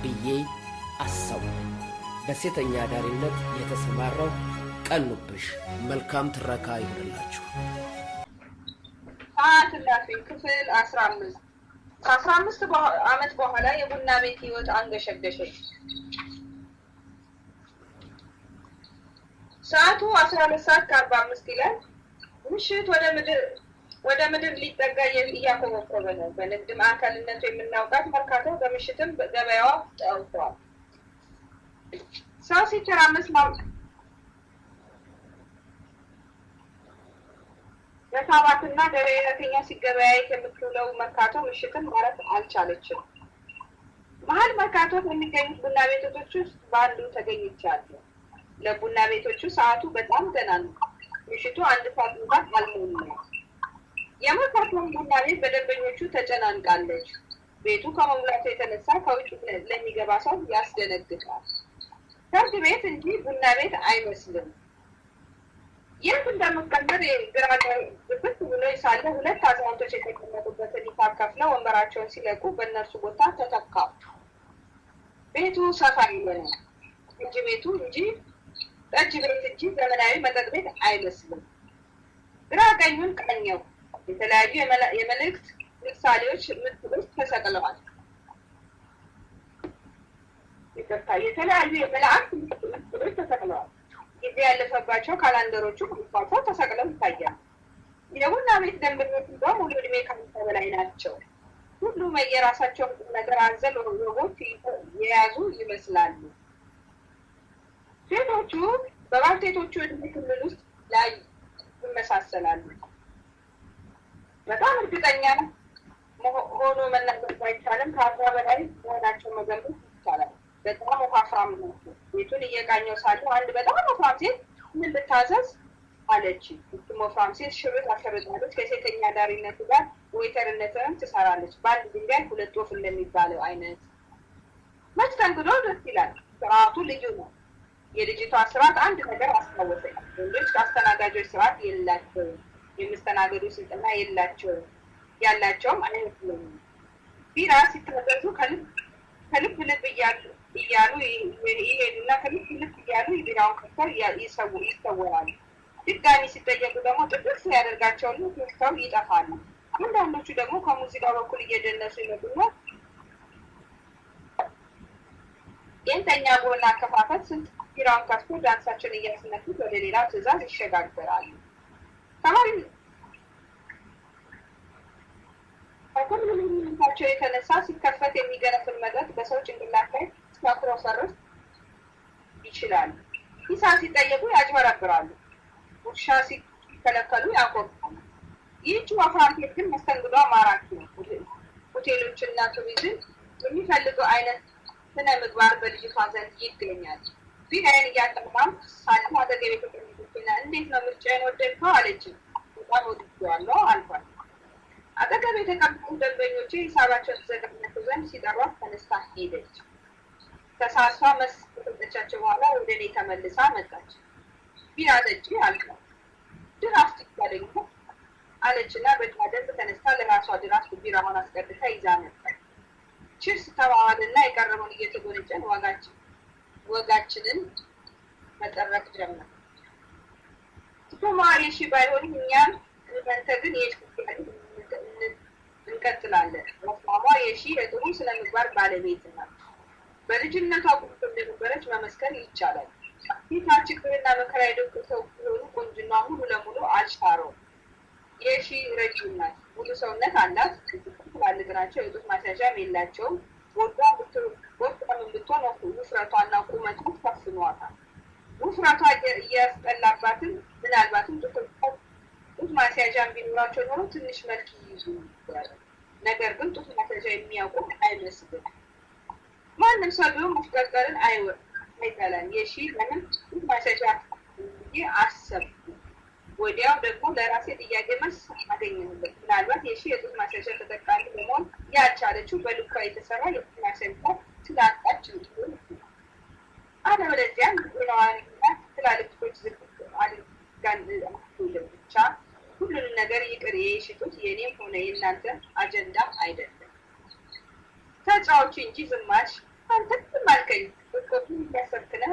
ብዬ አሰቡ። በሴተኛ አዳሪነት የተሰማራው ቀኑብሽ። መልካም ትረካ ይሁንላችሁ። ሰዓት እላፊ ክፍል 15። ከ15 ዓመት በኋላ የቡና ቤት ሕይወት አንገሸገሸች። ሰዓቱ 12:45 ይላል። ምሽት ወደ ምድር ሊጠጋ እያኮበኮበ ነው። በንግድ ማዕከልነቱ የምናውቃት መርካቶ በምሽትም ገበያዋ ጠውቷል። ሰው ሲተራመስ በታባትና ገበያተኛ ሲገበያየት የምትውለው መርካቶ ምሽትም ማረፍ አልቻለችም። መሀል መርካቶ ከሚገኙት ቡና ቤቶች ውስጥ በአንዱ ተገኝቻለሁ። ለቡና ቤቶቹ ሰዓቱ በጣም ገና ነው። ምሽቱ 1 ሰዓት እንኳን አልሞላም። የመርካቶን ቡና ቤት በደንበኞቹ ተጨናንቃለች። ቤቱ ከመሙላቱ የተነሳ ከውጭ ለሚገባ ሰው ያስደነግጣል። ፍርድ ቤት እንጂ ቡና ቤት አይመስልም። የት እንደምቀመጥ ግራ ግብት ብሎ ሳለ ሁለት አዛውንቶች የተቀመጡበትን ከፍለው ወንበራቸውን ሲለቁ በእነርሱ ቦታ ተተካው። ቤቱ ሰፋ ይለ ነው እንጂ ቤቱ እንጂ ጠጅ ቤት እንጂ ዘመናዊ መጠጥ ቤት አይመስልም። ግራ ቀኙን ቃኘው። የተለያዩ የመልእክት ምሳሌዎች ምስሎች ተሰቅለዋል። የተለያዩ የመላእክት ምስሎች ተሰቅለዋል። ጊዜ ያለፈባቸው ካላንደሮቹ ቁልፏቸው ተሰቅለው ይታያል። የቡና ቤት ደንበኞች በሙሉ ዕድሜ ከ50 በላይ ናቸው። ሁሉም የራሳቸው ነገር አዘል ወጎች የያዙ ይመስላሉ። ሴቶቹ በባልቴቶቹ ዕድሜ ክልል ውስጥ ላይ ይመሳሰላሉ። በጣም እርግጠኛ ሆኖ መናገር ባይቻልም ከ40 በላይ መሆናቸው መገመት ይቻላል። በጣም ወፍራም ነው። ቤቱን እየቃኘው ሳለሁ አንድ በጣም ወፍራም ሴት ምን ልታዘዝ አለች። ወፍራም ሴት ሽርጥ አሸርጣለች። ከሴተኛ ዳሪነቱ ጋር ዌይተርነትን ትሰራለች። በአንድ ድንጋይ ሁለት ወፍ እንደሚባለው አይነት መስተንግዶ ደስ ይላል። ስርዓቱ ልዩ ነው። የልጅቷ ስርዓት አንድ ነገር አስታወሰኝ። ወንዶች ከአስተናጋጆች ስርዓት የላቸው፣ የሚስተናገዱ ስልጠና የላቸው፣ ያላቸውም አይመስልም። ቢራ ሲታዘዙ ከልብ ልብ እያሉ ይሄዱና ከልብ ልብ እያሉ ቢራውን ከፍተው ይሰወራሉ። ድጋሚ ሲጠየቁ ደግሞ ጥቅስ ያደርጋቸውና ከፍተው ይጠፋሉ። አንዳንዶቹ ደግሞ ከሙዚቃው በኩል እየደነሱ ይመጡና የእንተኛ ጎና አከፋፈት ስንት ቢራውን ከፍቶ ዳንሳቸውን እያስነኩት ወደ ሌላ ትዕዛዝ ይሸጋገራሉ። ከሁሉምታቸው የተነሳ ሲከፈት የሚገነፍል መጠጥ በሰው ጭንቅላት ላይ ሲያኩረፈርፍ ይችላሉ። ሂሳብ ሲጠየቁ ያጭበረብራሉ። ውሻ ሲከለከሉ ያኮርፋሉ። ይህች ወፍራም ሴት ግን መስተንግዷ ማራኪ ነው። ሆቴሎችና ቱሪዝም የሚፈልገው አይነት ስነ ምግባር በልጅቷ ዘንድ ይገኛል። ቢራዬን እያጠማም ሳለ አጠገቤ ተቀምጦና እንዴት ነው ምርጫዬን ወደድከው አለችኝ። በጣም ወድጄዋለሁ አልኳት። አጠገቤ የተቀመጡ ደንበኞቼ ሂሳባቸውን ተዘጋጅተው ዘንድ ሲጠሯት ተነስታ ሄደች። ተሳሷ መስጠቻቸው በኋላ ወደ እኔ ተመልሳ መጣች። ቢራ ጠጪ አልኳት። ድራፍት ይታደኝ አለችና በደንብ ተነስታ ለራሷ ድራፍት ቢራውን አስቀድታ ይዛ መጣች። ቺርስ ተባባልና የቀረበውን እየተጎነጨን ወጋችንን መጠረቅ ጀመር። ተማሪ እሺ ባይሆንም እኛም እናንተ ግን እንቀጥላለን። ወፍራሟ የሺ የጥሩ ስነ ምግባር ባለቤት ናት። በልጅነቷ ቁጥር እንደነበረች መመስከር ይቻላል። ፊቷ ችግርና መከራ የደቀሰው ቢሆኑ ቁንጅና ሙሉ ለሙሉ አልሻረውም። የሺ ረጅም ናት። ሙሉ ሰውነት አላት። ትላልቅ ናቸው። የጡት ማስያዣም የላቸውም። ወርዷን ብትሆን ውፍረቷና ቁመቱ ከፍኗታል። ውፍረቷ እያስጠላባትም ምናልባትም ጡት ማስያዣም ቢኖራቸው ኖሮ ትንሽ መልክ ይይዙ ነበር። ነገር ግን ጡት ማስያዣ የሚያውቁ አይመስልም። ማንም ሰው ቢሆን መፍቀርቀርን አይጠላም። የሺ ለምን ጡት ማስያዣ ብዬ አሰብኩ። ወዲያው ደግሞ ለራሴ ጥያቄ መልስ አገኘሁበት። ምናልባት የሺ የጡት ማስያዣ ተጠቃሚ በመሆን ያልቻለችው በልኳ የተሰራ የጡት ማስያዣ ስላጣች እንዲሆን አለበለዚያም ጤናዋንና ትላልቅ ጡቶች ዝግት አድርጋን ብቻ ሁሉንም ነገር ይቅር። የሺ ጡት የኔም ሆነ የእናንተ አጀንዳ አይደለም። ተጫዎች እንጂ ዝማች አንተ ትማልከኝ ወጥቶ ያሰብክነ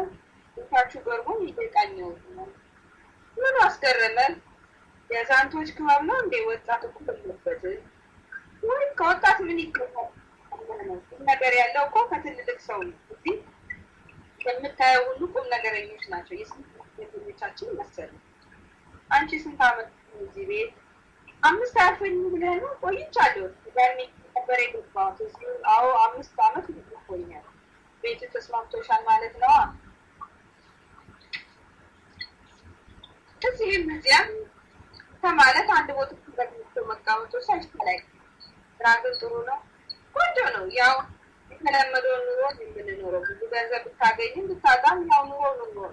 እንታችሁ ገርሞ ይደቃኘው ነው። ምን አስገረመ? የዛንቶች ክበብ ነው እንደ ወጣት እኮ በለበት ወይ ከወጣት ምን ይከፋል? ነገር ያለው እኮ ከትልልቅ ሰው እዚህ የምታየው ሁሉ ቁም ነገረኞች ናቸው። የስንቶቻችን መሰለኝ። አንቺ ስንት ዓመት እዚህ ቤት? 5 አልፈኝ ብለህ ነው? ቆይቻለሁ። ጋርኒ ነበር የገባሁት እዚህ። አዎ 5 ዓመት ቆይኛለሁ። ቤቱ ተስማምቶሻል ማለት ነው? እዚህም እዚያም ከማለት አንድ ቦታ ተቀምጦ መቀመጡ ሳይስተላይ ራግን ጥሩ ነው፣ ቆንጆ ነው። ያው የተለመደው ኑሮ የምንኖረው ብዙ ገንዘብ ብታገኝም ብታጣም ያው ኑሮ ነው።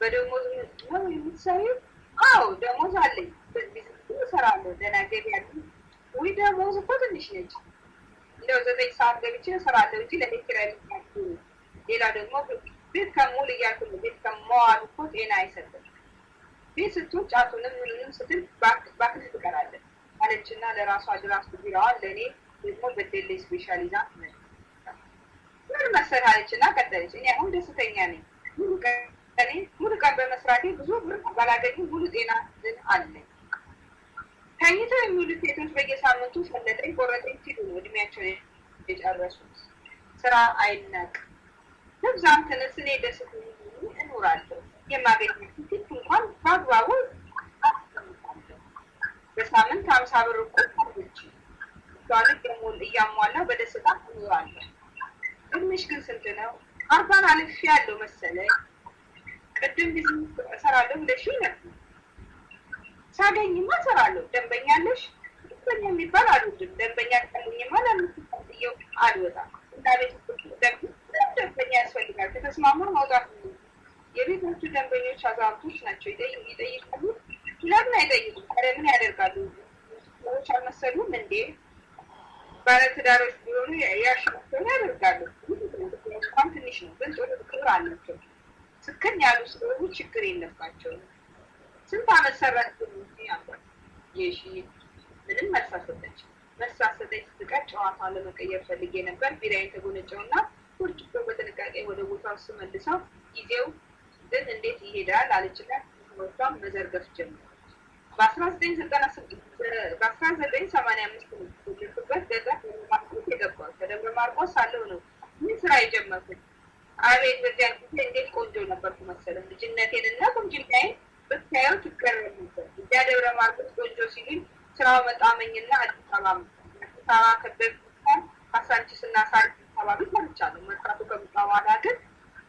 በደሞዝ ነው የምትሰሪው? አዎ ደሞዝ አለኝ። በዚህ እሰራለሁ። ደህና ገቢ አለኝ። ወይ ደሞዝ እኮ ትንሽ ነች። እንደው 9 ሰዓት ገብቼ እሰራለሁ እንጂ ለቤት ኪራይ ልትያችሁ። ሌላ ደግሞ ቤት ከሙሉ እያልኩ ቤት ከመዋል እኮ ጤና አይሰጥም። ቤስቶች ጫቱንም ምንም ስትል ባክስ ትቀራለች አለችና ለራሷ ድራፍት ቢራዋን ለኔ ደግሞ በደሌ ስፔሻሊዛ ምን መሰል አለችና ቀጠለች። እኔ አሁን ደስተኛ ነኝ። ሙሉ ቀን በመስራቴ ብዙ ብር ባላገኝም ሙሉ ጤና ግን አለኝ። ተኝተው የሚውሉት ሴቶች በየሳምንቱ ፈለጠኝ ቆረጠኝ ሲሉ ነው እድሜያቸውን የጨረሱት። ስራ አይናቅ ለብዛም ተነስ እኔ ደስተኛ እኖራለሁ። የማገኘው ፊት እንኳን በአግባቡ አስቀምጣለሁ። በሳምንት 50 ብር ቆጥቼ ዛሬ ደግሞ እያሟላሁ በደስታ እኖራለሁ። እድሜሽ ግን ስንት ነው? 40 አልፌያለሁ መሰለኝ። ቅድም ቢዝነስ እሰራለሁ ብለሽኝ ነበር። ሳገኝማ እሰራለሁ። ደንበኛ አለሽ? ደንበኛ የሚባል አልወድም። ደንበኛ ካለኝማ ለምትጠይቀው አልወጣም። እንዳቤት ደግሞ ደንበኛ ያስፈልጋል። ከተስማማ ማውጣት ነው። የቤቶቹ ደንበኞች አዛውንቶች ናቸው። ይጠይቃሉ። ለምን አይጠይቁም? ምን ያደርጋሉ? ሰዎች አልመሰሉም እንዴ? ባለትዳሮች ቢሆኑ ያሻቸውን ያደርጋሉ። እንኳን ትንሽ ነው፣ ግን ጥሩ ክብር አላቸው። ስክን ያሉ ስለሆኑ ችግር የለባቸውም። ስንት ዓመት ሰራች ያንኳል የሺ ምንም መሳሰተች ስትቀር ጨዋታ ለመቀየር ፈልጌ ነበር። ቢራዬን ተጎነጨውና ብርጭቆ በጥንቃቄ ወደ ቦታው ስመልሰው ጊዜው ግን እንዴት ይሄዳል አለችና ወጣም መዘርገፍ ጀመረች። በ1985 በት ገጠር ማርቆስ የገባሁት ከደብረ ማርቆስ ሳለሁ ነው ምን ስራ የጀመርኩት። አቤት በዚያን ጊዜ እንዴት ቆንጆ ነበርኩ መሰለህ። ልጅነቴንና ቁንጅናዬን ብታየው ትገረም ነበር። እዚያ ደብረ ማርቆስ ቆንጆ ሲሉኝ ስራው መጣመኝና አዲስ አበባ ከበብ ካሳንቺስና ሳሪስ አካባቢ ሰርቻለሁ። መርካቶ ከመጣ በኋላ ግን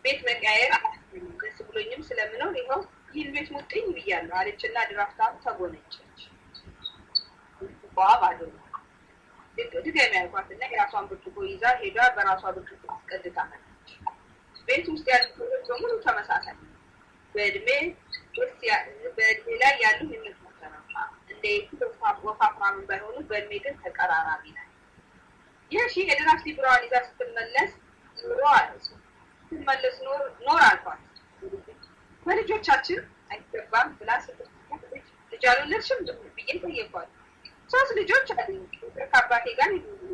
ቤት መቀያየር ደስ ብሎኝም ስለምኖር ይኸው ይህን ቤት ሙጥኝ ብያለሁ አለችና ድራፍታም ተጎነጨች። ባባ አደረገ ድጋሚ ያልኳትና የራሷን ብርጭቆ ይዛ ሄዳ በራሷ ብርጭቆ አስቀድታ መጣች። ቤት ውስጥ ያሉት በሙሉ ተመሳሳይ በእድሜ ላይ ያሉ የሚመሳሰሉ እንደ ወፋፍራም ባይሆኑ በእድሜ ግን ተቀራራቢ ናቸው። ይህ የድራፍት ቢራዋን ይዛ ስትመለስ ኖር አልኳት። በልጆቻችን አይገባም ብላ ስትልጅ ልጅ አልወለድሽም ብዬ ጠየኳት። 3 ልጆች አሉኝ። ከአባቴ ጋር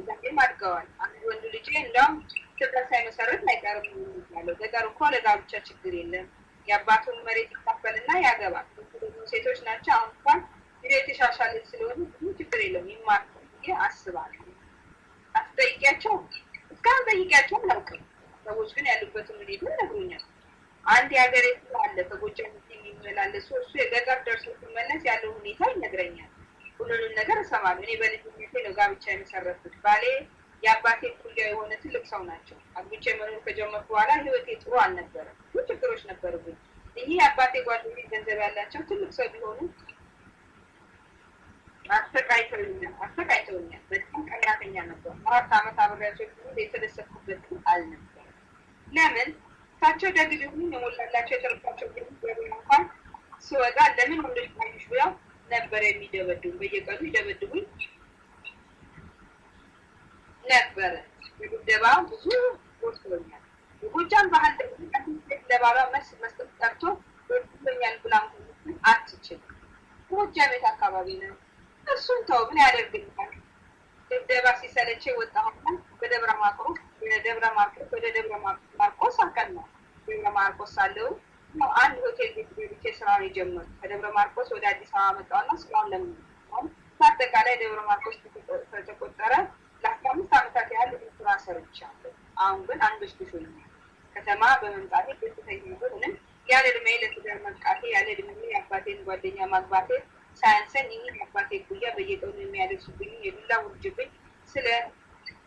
ዛሬም አድገዋል። አንድ ወንድ ልጄ እንደውም ትዳር ሳይመሰረት አይቀርም ያለው። ገጠር እኮ ለጋብቻ ችግር የለም። የአባቱን መሬት ይካፈልና ያገባል። ሴቶች ናቸው። አሁን እንኳን የተሻሻለ ስለሆነ ችግር የለም ይማርኩ ብዬ አስባለሁ። አትጠይቂያቸው? እስካሁን ጠይቂያቸው አላውቅም። ሰዎች ግን ያሉበትን ሁኔታ ነግሮኛል። አንድ የሀገሬ ሰው አለ ከጎጃም የሚመላለሱ እሱ የገጠር ደርሶ ሲመለስ ያለው ሁኔታ ይነግረኛል። ሁሉንም ነገር እሰማለሁ። እኔ በልጅነቴ ነው ጋብቻ የመሰረትኩት። ባሌ የአባቴ ኩያ የሆነ ትልቅ ሰው ናቸው። አግብቼ መኖር ከጀመርኩ በኋላ ህይወቴ ጥሩ አልነበረም። ብዙ ችግሮች ነበሩብኝ። እኚህ የአባቴ ጓደኞች ገንዘብ ያላቸው ትልቅ ሰው ቢሆኑ አስተቃይተውኛል። በጣም ቀናተኛ ነበር። 4 ዓመት አብሬያቸው የተደሰትኩበት አልነበረም። ለምን እሳቸው ደግ ቢሆኑ የሞላላቸው የተረፋቸው እንኳን ስወጣ ለምን ወንዶች ባዩሽ ብለው ነበር የሚደበድቡ። በየቀኑ ይደበድቡኝ ነበረ። የድብደባ ብዙ ወስዶኛል። የጎጃም ባህል ለባሏ መልስ መስጠት ጠርቶ ወድቶኛል ብላ አትችልም። ጎጃም ቤት አካባቢ ነው። እሱን ተው ምን ያደርግልኛል። ድብደባ ሲሰለቼ ወጣሁና በደብረ ማርቆስ አቀናሁ። ደብረ ማርቆስ ሳለሁ አንድ ሆቴል ቤት ገብቼ ስራውን የጀመርኩት። ከደብረ ማርቆስ ወደ አዲስ አበባ መጣሁና ስራውን ለምን በአጠቃላይ ደብረ ማርቆስ ተቆጠረ ለ15 ዓመታት ያህል ስራ ሰርቻለሁ። አሁን ግን አንበሽብሾኛል። ከተማ በመምጣቴ ደስተኛ ብሆንም ያለ እድሜ ለትዳር መብቃቴ ያለ እድሜ የአባቴን ጓደኛ ማግባቴ ሳያንሰኝ ይህ የአባቴ ጉያ በየቀኑ የሚያደርሱብኝ የዱላ ውርጅብኝ ስለ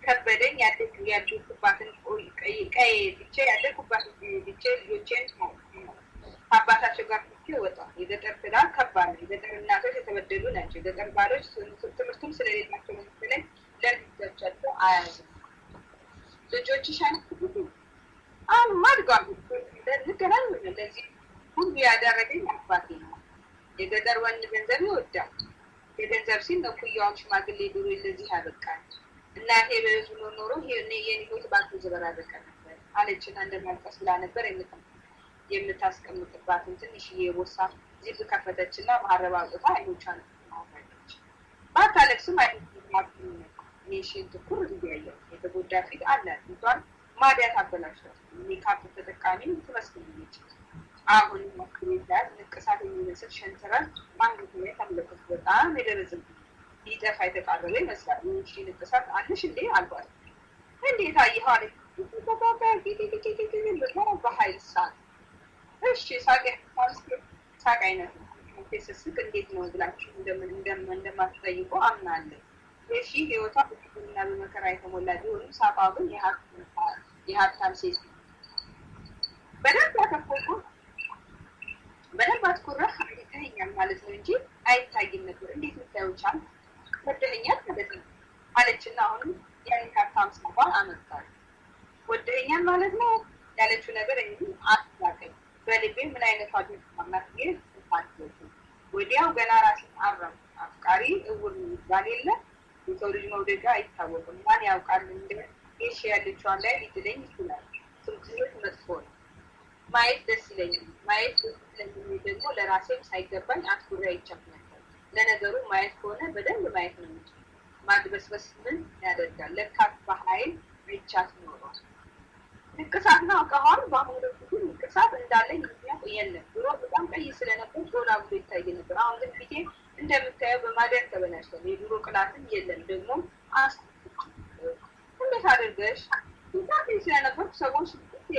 ከበደኝ ያደግኩባትን ትቼ ልጆቼን አባታቸው ጋር ትቼ ወጣሁ። የገጠር ትዳር ከባድ ነው። የገጠር እናቶች የተበደሉ ናቸው። የገጠር ባሎች ትምህርቱም ስለሌላቸው መሰለኝ ለልጆቻቸው አያዝም። ልጆችሽ አይነት አሁን ማድጋሉ ልገናኝ ለዚህ ሁሉ ያደረገኝ አባቴ ነው። የገጠር ወንድ ገንዘብ ይወዳል። የገንዘብ ሲል ነው ኩያውን ሽማግሌ ድሮ ለዚህ ያበቃል። እናቴ በዙ ኖሮ የኔ ህይወት ባንኩ ዘበራረቀ ነበር አለችና እንደማልቀስ ብላ ነበር የምታስቀምጥባትን ትንሽዬ ቦርሳ ዚፕ ከፈተችና ማረባ አውጥታ አይኖቿን አወጣች። ባታለቅስም አይኔሽን ትኩር እንዲያየው የተጎዳ ፊት አለ እንኳን ማዲያት አበላሽቷል። ሜካፕ ተጠቃሚ ትመስላለች። አሁን ማክሪዳት ንቅሳት የሚመስል ሸንተረር ማንገቱ ላይ ተመለከቱ። በጣም የደረሰው ሊጠፋ የተቃረበ ይመስላል። እሺ ንቅሳት አለሽ እንዴ አልኳት። እንዴት አየኸው አለች። በኃይል ሳቅ። እሺ ሳቅ አይነት ስስቅ እንዴት ነው ብላችሁ እንደማትጠይቁ አምናለሁ። እሺ ህይወቷ በችግርና በመከራ የተሞላ ቢሆንም ሳቋ ግን የሀብታም ሴት በደንብ አትኩረህ አይታየኛል ማለት ነው እንጂ አይታይም ነበር። እንዴት ልታየው ቻልክ? ወደኸኛል ማለት ነው አለችና አሁንም ያን ሀብታም ሳቋ አመጣች። ወደኸኛል ማለት ነው ያለችው ነገር እንጂ አትላቀኝ። በልቤ ምን አይነት አዲስ ማማት ግን ታጥቶት ወዲያው ገና ራሴን አረም አፍቃሪ እውር ይባል የለ የሰው ልጅ መውደጃ አይታወቅም። ማን ያውቃል እንደ እሺ ያለችው ላይ ሊጥለኝ ይችላል። ስንት መጥፎ ነው። ማየት ደስ ይለኛል። ማየት ደግሞ ለራሴም ሳይገባኝ አትኩሬ አይቻልም። ለነገሩ ማየት ከሆነ በደንብ ማየት ነው እንጂ ማድበስበስ ምን ያደርጋል? ለካት በኃይል ብቻት ነው። ንቅሳት ነው አውቀዋል። በአሁኑ ግን ንቅሳት እንዳለኝ የሚያውቅ የለም። ድሮ በጣም ቀይ ስለነበር ዶላ ብሎ ይታይ ነበር። አሁን ግን ፊቴ እንደምታየው በማዲያት ተበላሽቷል። የድሮ ቅላትም የለም። ደግሞ እንዴት አድርገሽ ታዲያ ስለነበር ሰዎች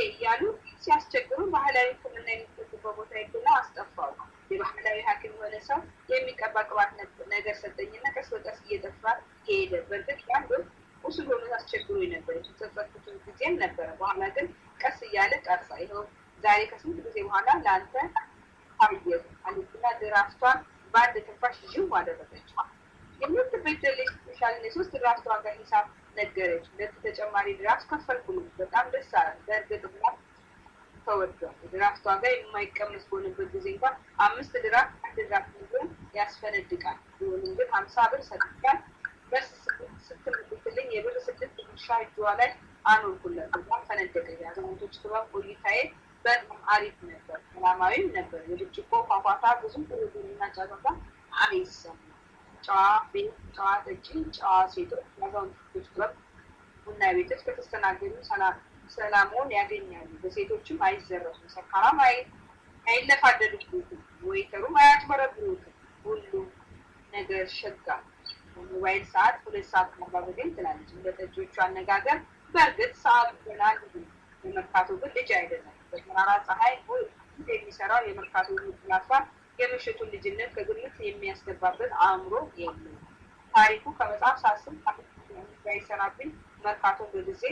እያሉ ሲያስቸግሩ ባህላዊ ሕክምና የሚሰጥበት ቦታ ይብላ አስጠፋው። የባህላዊ ሐኪም የሆነ ሰው የሚቀባ ቅባት ነገር ሰጠኝና ቀስ በቀስ እየጠፋ ሄደ። በእርግጥ ያን ቁስል ሆኖ አስቸግሮኝ ነበር። የተሰጠኩት ጊዜም ነበረ። በኋላ ግን ቀስ እያለ ቀርሳ ይኸው ዛሬ ከስንት ጊዜ በኋላ ለአንተ ታየሁ አለችና ድራፍቷን በአንድ ትንፋሽ ዥው አደረገች። የምትበደልሽ ስፔሻል የሶስት ድራፍቷ ጋር ሂሳብ ነገረች። ሁለት ተጨማሪ ድራፍት ከፈልኩልኝ። በጣም ደስ አላት። በእርግጥ ድራፍት ተወዷል። ድራፍቷ ጋር የማይቀመስ በሆነበት ጊዜ እንኳን 5 ድራፍት አንድ ድራፍት ሚሊዮን ያስፈነድቃል። ቢሆንም ግን 50 ብር ሰጥቻት በስ ስትምትልኝ የብር 6 ድርሻ እጇ ላይ አኖርኩላት። በጣም ፈነደቀ። የአዛውንቶች ክበብ ቆይታዬ በጣም አሪፍ ነበር፣ ሰላማዊም ነበር። የብርጭቆ ፏፏታ ብዙ ጥሩና ጫጫታ አይሰማም። ጨዋ ቤት፣ ጨዋ ጠጪ፣ ጨዋ ሴቶች የአዛውንቶች ክበብ ቡና ቤቶች ከተስተናገዱ ሰላሙን ያገኛሉ። በሴቶችም አይዘረሱም። ሰካራም አይለፋደዱበትም። ወይተሩም አያጭበረብሩትም። ሁሉም ነገር ሸጋ። ሞባይል ሰዓት 2 ሰዓት ማባበገኝ ትላለች። እንደ ጠጆቹ አነጋገር በእርግጥ ሰዓቱ ገና ልጅ ነው። የመርካቶ ግን ልጅ አይደለም። በተራራ ፀሐይ የሚሰራው የመርካቶ ፕላትፋ የምሽቱን ልጅነት ከግምት የሚያስገባበት አእምሮ የለም። ታሪኩ ከመጽሐፍ ሳስብ ሳይሰራብኝ መርካቶን በጊዜ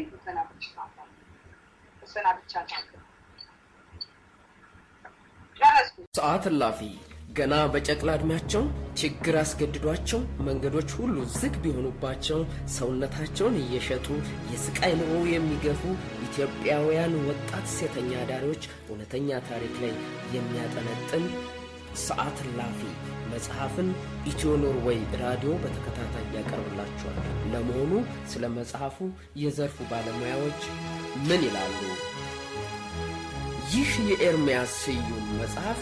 ተሰናብቻታለሁ። ሰዓት እላፊ ገና በጨቅላ እድሜያቸው ችግር አስገድዷቸው መንገዶች ሁሉ ዝግ ቢሆኑባቸው ሰውነታቸውን እየሸጡ የስቃይ ኑሮ የሚገፉ ኢትዮጵያውያን ወጣት ሴተኛ አዳሪዎች እውነተኛ ታሪክ ላይ የሚያጠነጥን ሰዓት እላፊ መጽሐፍን ኢትዮ ኖርዌይ ራዲዮ በተከታታይ ያቀርብላችኋል። ለመሆኑ ስለ መጽሐፉ የዘርፉ ባለሙያዎች ምን ይላሉ? ይህ የኤርምያስ ስዩም መጽሐፍ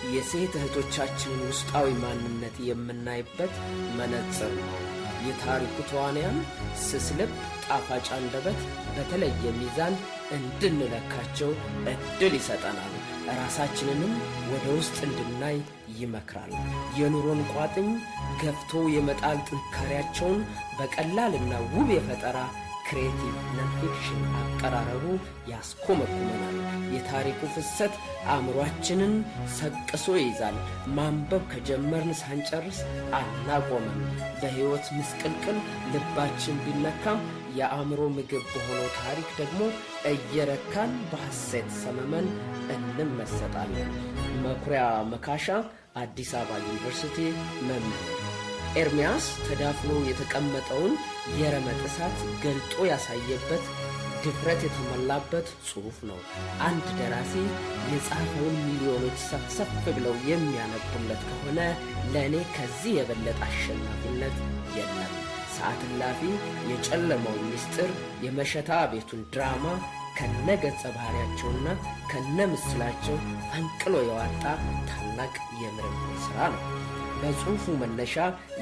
የሴት እህቶቻችንን ውስጣዊ ማንነት የምናይበት መነጽር ነው። የታሪኩ ተዋንያን ስስ ልብ፣ ጣፋጭ አንደበት በተለየ ሚዛን እንድንለካቸው እድል ይሰጠናል። ራሳችንንም ወደ ውስጥ እንድናይ ይመክራል። የኑሮን ቋጥኝ ገፍቶ የመጣል ጥንካሬያቸውን በቀላልና ውብ የፈጠራ ክሬቲቭ ነንፊክሽን አቀራረቡ ያስኮመኩመናል። የታሪኩ ፍሰት አእምሯችንን ሰቅሶ ይይዛል። ማንበብ ከጀመርን ሳንጨርስ አናቆምም። በሕይወት ምስቅልቅል ልባችን ቢነካም የአእምሮ ምግብ በሆነው ታሪክ ደግሞ እየረካን በሐሴት ሰመመን እንመሰጣለን። መኩሪያ መካሻ፣ አዲስ አበባ ዩኒቨርሲቲ መምህር። ኤርምያስ ተዳፍኖ የተቀመጠውን የረመጥ እሳት ገልጦ ያሳየበት ድፍረት የተሞላበት ጽሑፍ ነው። አንድ ደራሲ የጻፈውን ሚሊዮኖች ሰፍሰፍ ብለው የሚያነቡለት ከሆነ ለእኔ ከዚህ የበለጠ አሸናፊነት የለም። ሰዓት እላፊ የጨለማውን ምስጢር፣ የመሸታ ቤቱን ድራማ ከነገጸ ባህሪያቸውና ከነምስላቸው ፈንቅሎ የዋጣ ታላቅ የምርምር ሥራ ነው። በጽሑፉ መነሻ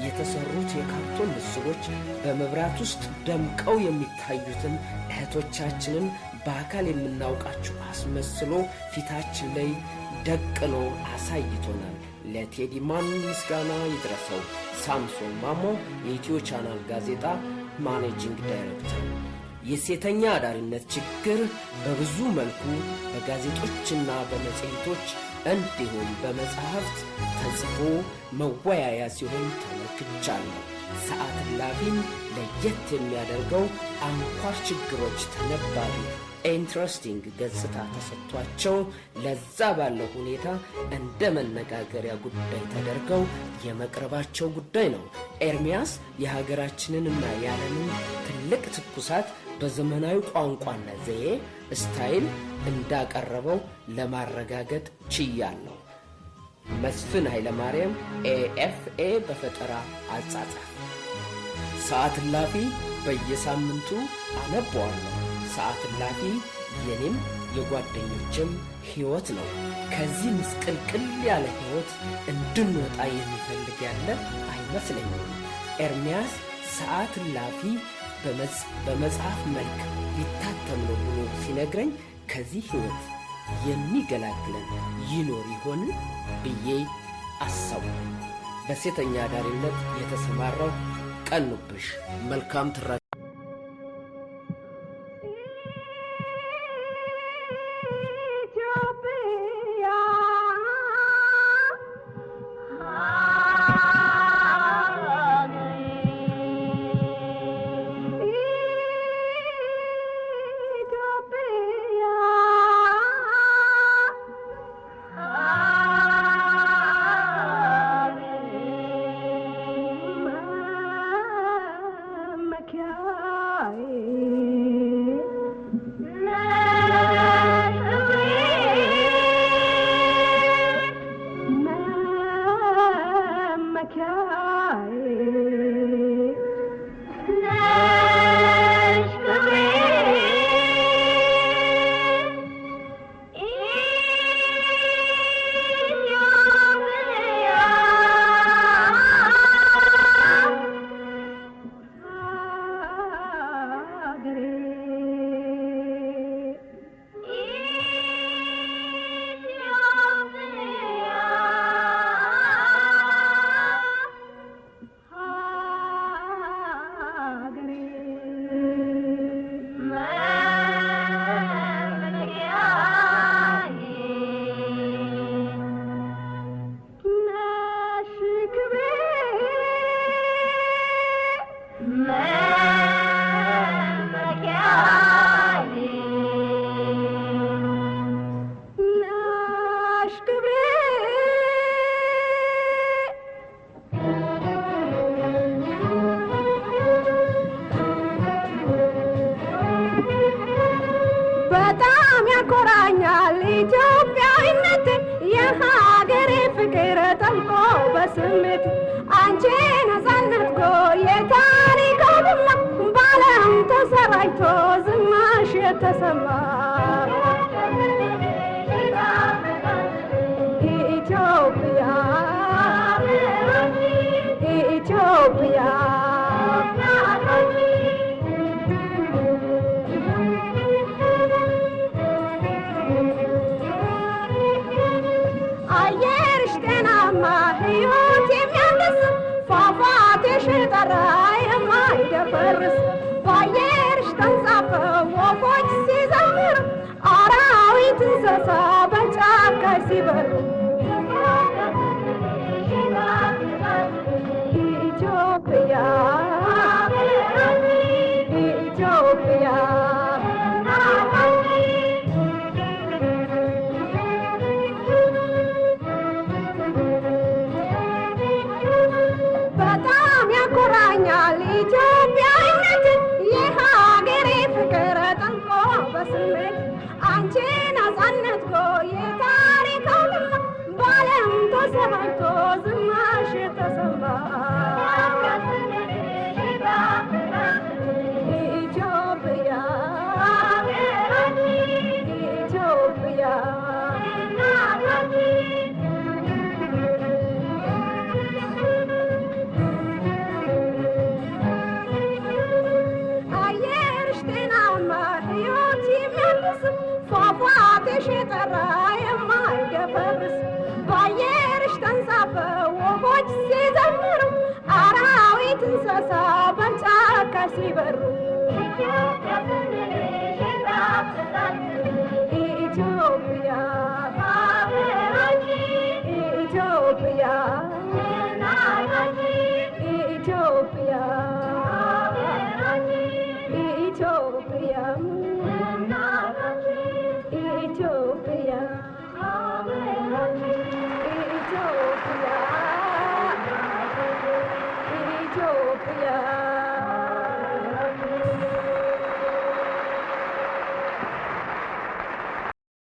የተሰሩት የካርቶን ምስሎች በመብራት ውስጥ ደምቀው የሚታዩትን እህቶቻችንን በአካል የምናውቃቸው አስመስሎ ፊታችን ላይ ደቅኖ አሳይቶናል። ለቴዲ ማን ምስጋና ይድረሰው። ሳምሶን ማሞ የኢትዮ ቻናል ጋዜጣ ማኔጂንግ ዳይሬክተር። የሴተኛ አዳሪነት ችግር በብዙ መልኩ በጋዜጦችና በመጽሔቶች እንዲሁም በመጽሐፍት ተጽፎ መወያያ ሲሆን ተመልክቻለሁ። ሰዓት እላፊን ለየት የሚያደርገው አንኳር ችግሮች ተነባቢ ኢንትረስቲንግ ገጽታ ተሰጥቷቸው ለዛ ባለው ሁኔታ እንደ መነጋገሪያ ጉዳይ ተደርገው የመቅረባቸው ጉዳይ ነው። ኤርሚያስ የሀገራችንንና የዓለምን ትልቅ ትኩሳት በዘመናዊ ቋንቋና ዘዬ ስታይል እንዳቀረበው ለማረጋገጥ ችያለሁ። መስፍን ኃይለማርያም AFA በፈጠራ አጻጻፍ። ሰዓት እላፊ በየሳምንቱ አነበዋለሁ። ሰዓት እላፊ የኔም የጓደኞችም ሕይወት ነው። ከዚህ ምስቅልቅል ያለ ሕይወት እንድንወጣ የሚፈልግ ያለ አይመስለኝም። ኤርሚያስ ሰዓት እላፊ በመጽሐፍ መልክ ሊታተም ነው ብሎ ሲነግረኝ ከዚህ ሕይወት የሚገላግለን ይኖር ይሆን ብዬ አሰቡ። በሴተኛ አዳሪነት የተሰማራው ቀኑብሽ። መልካም ትራ አንቺ ነፃነት ጎ የታሪክ የማይደፈርስ ፏፏቴሽ የጠራ የማይደፈርስ በአየርሽ ተንሳፈው ወፎች ሲዘምሩ አራዊት እንስሳ በጫካ ሲበሩ ኢትዮጵያ ስንልሽ እናት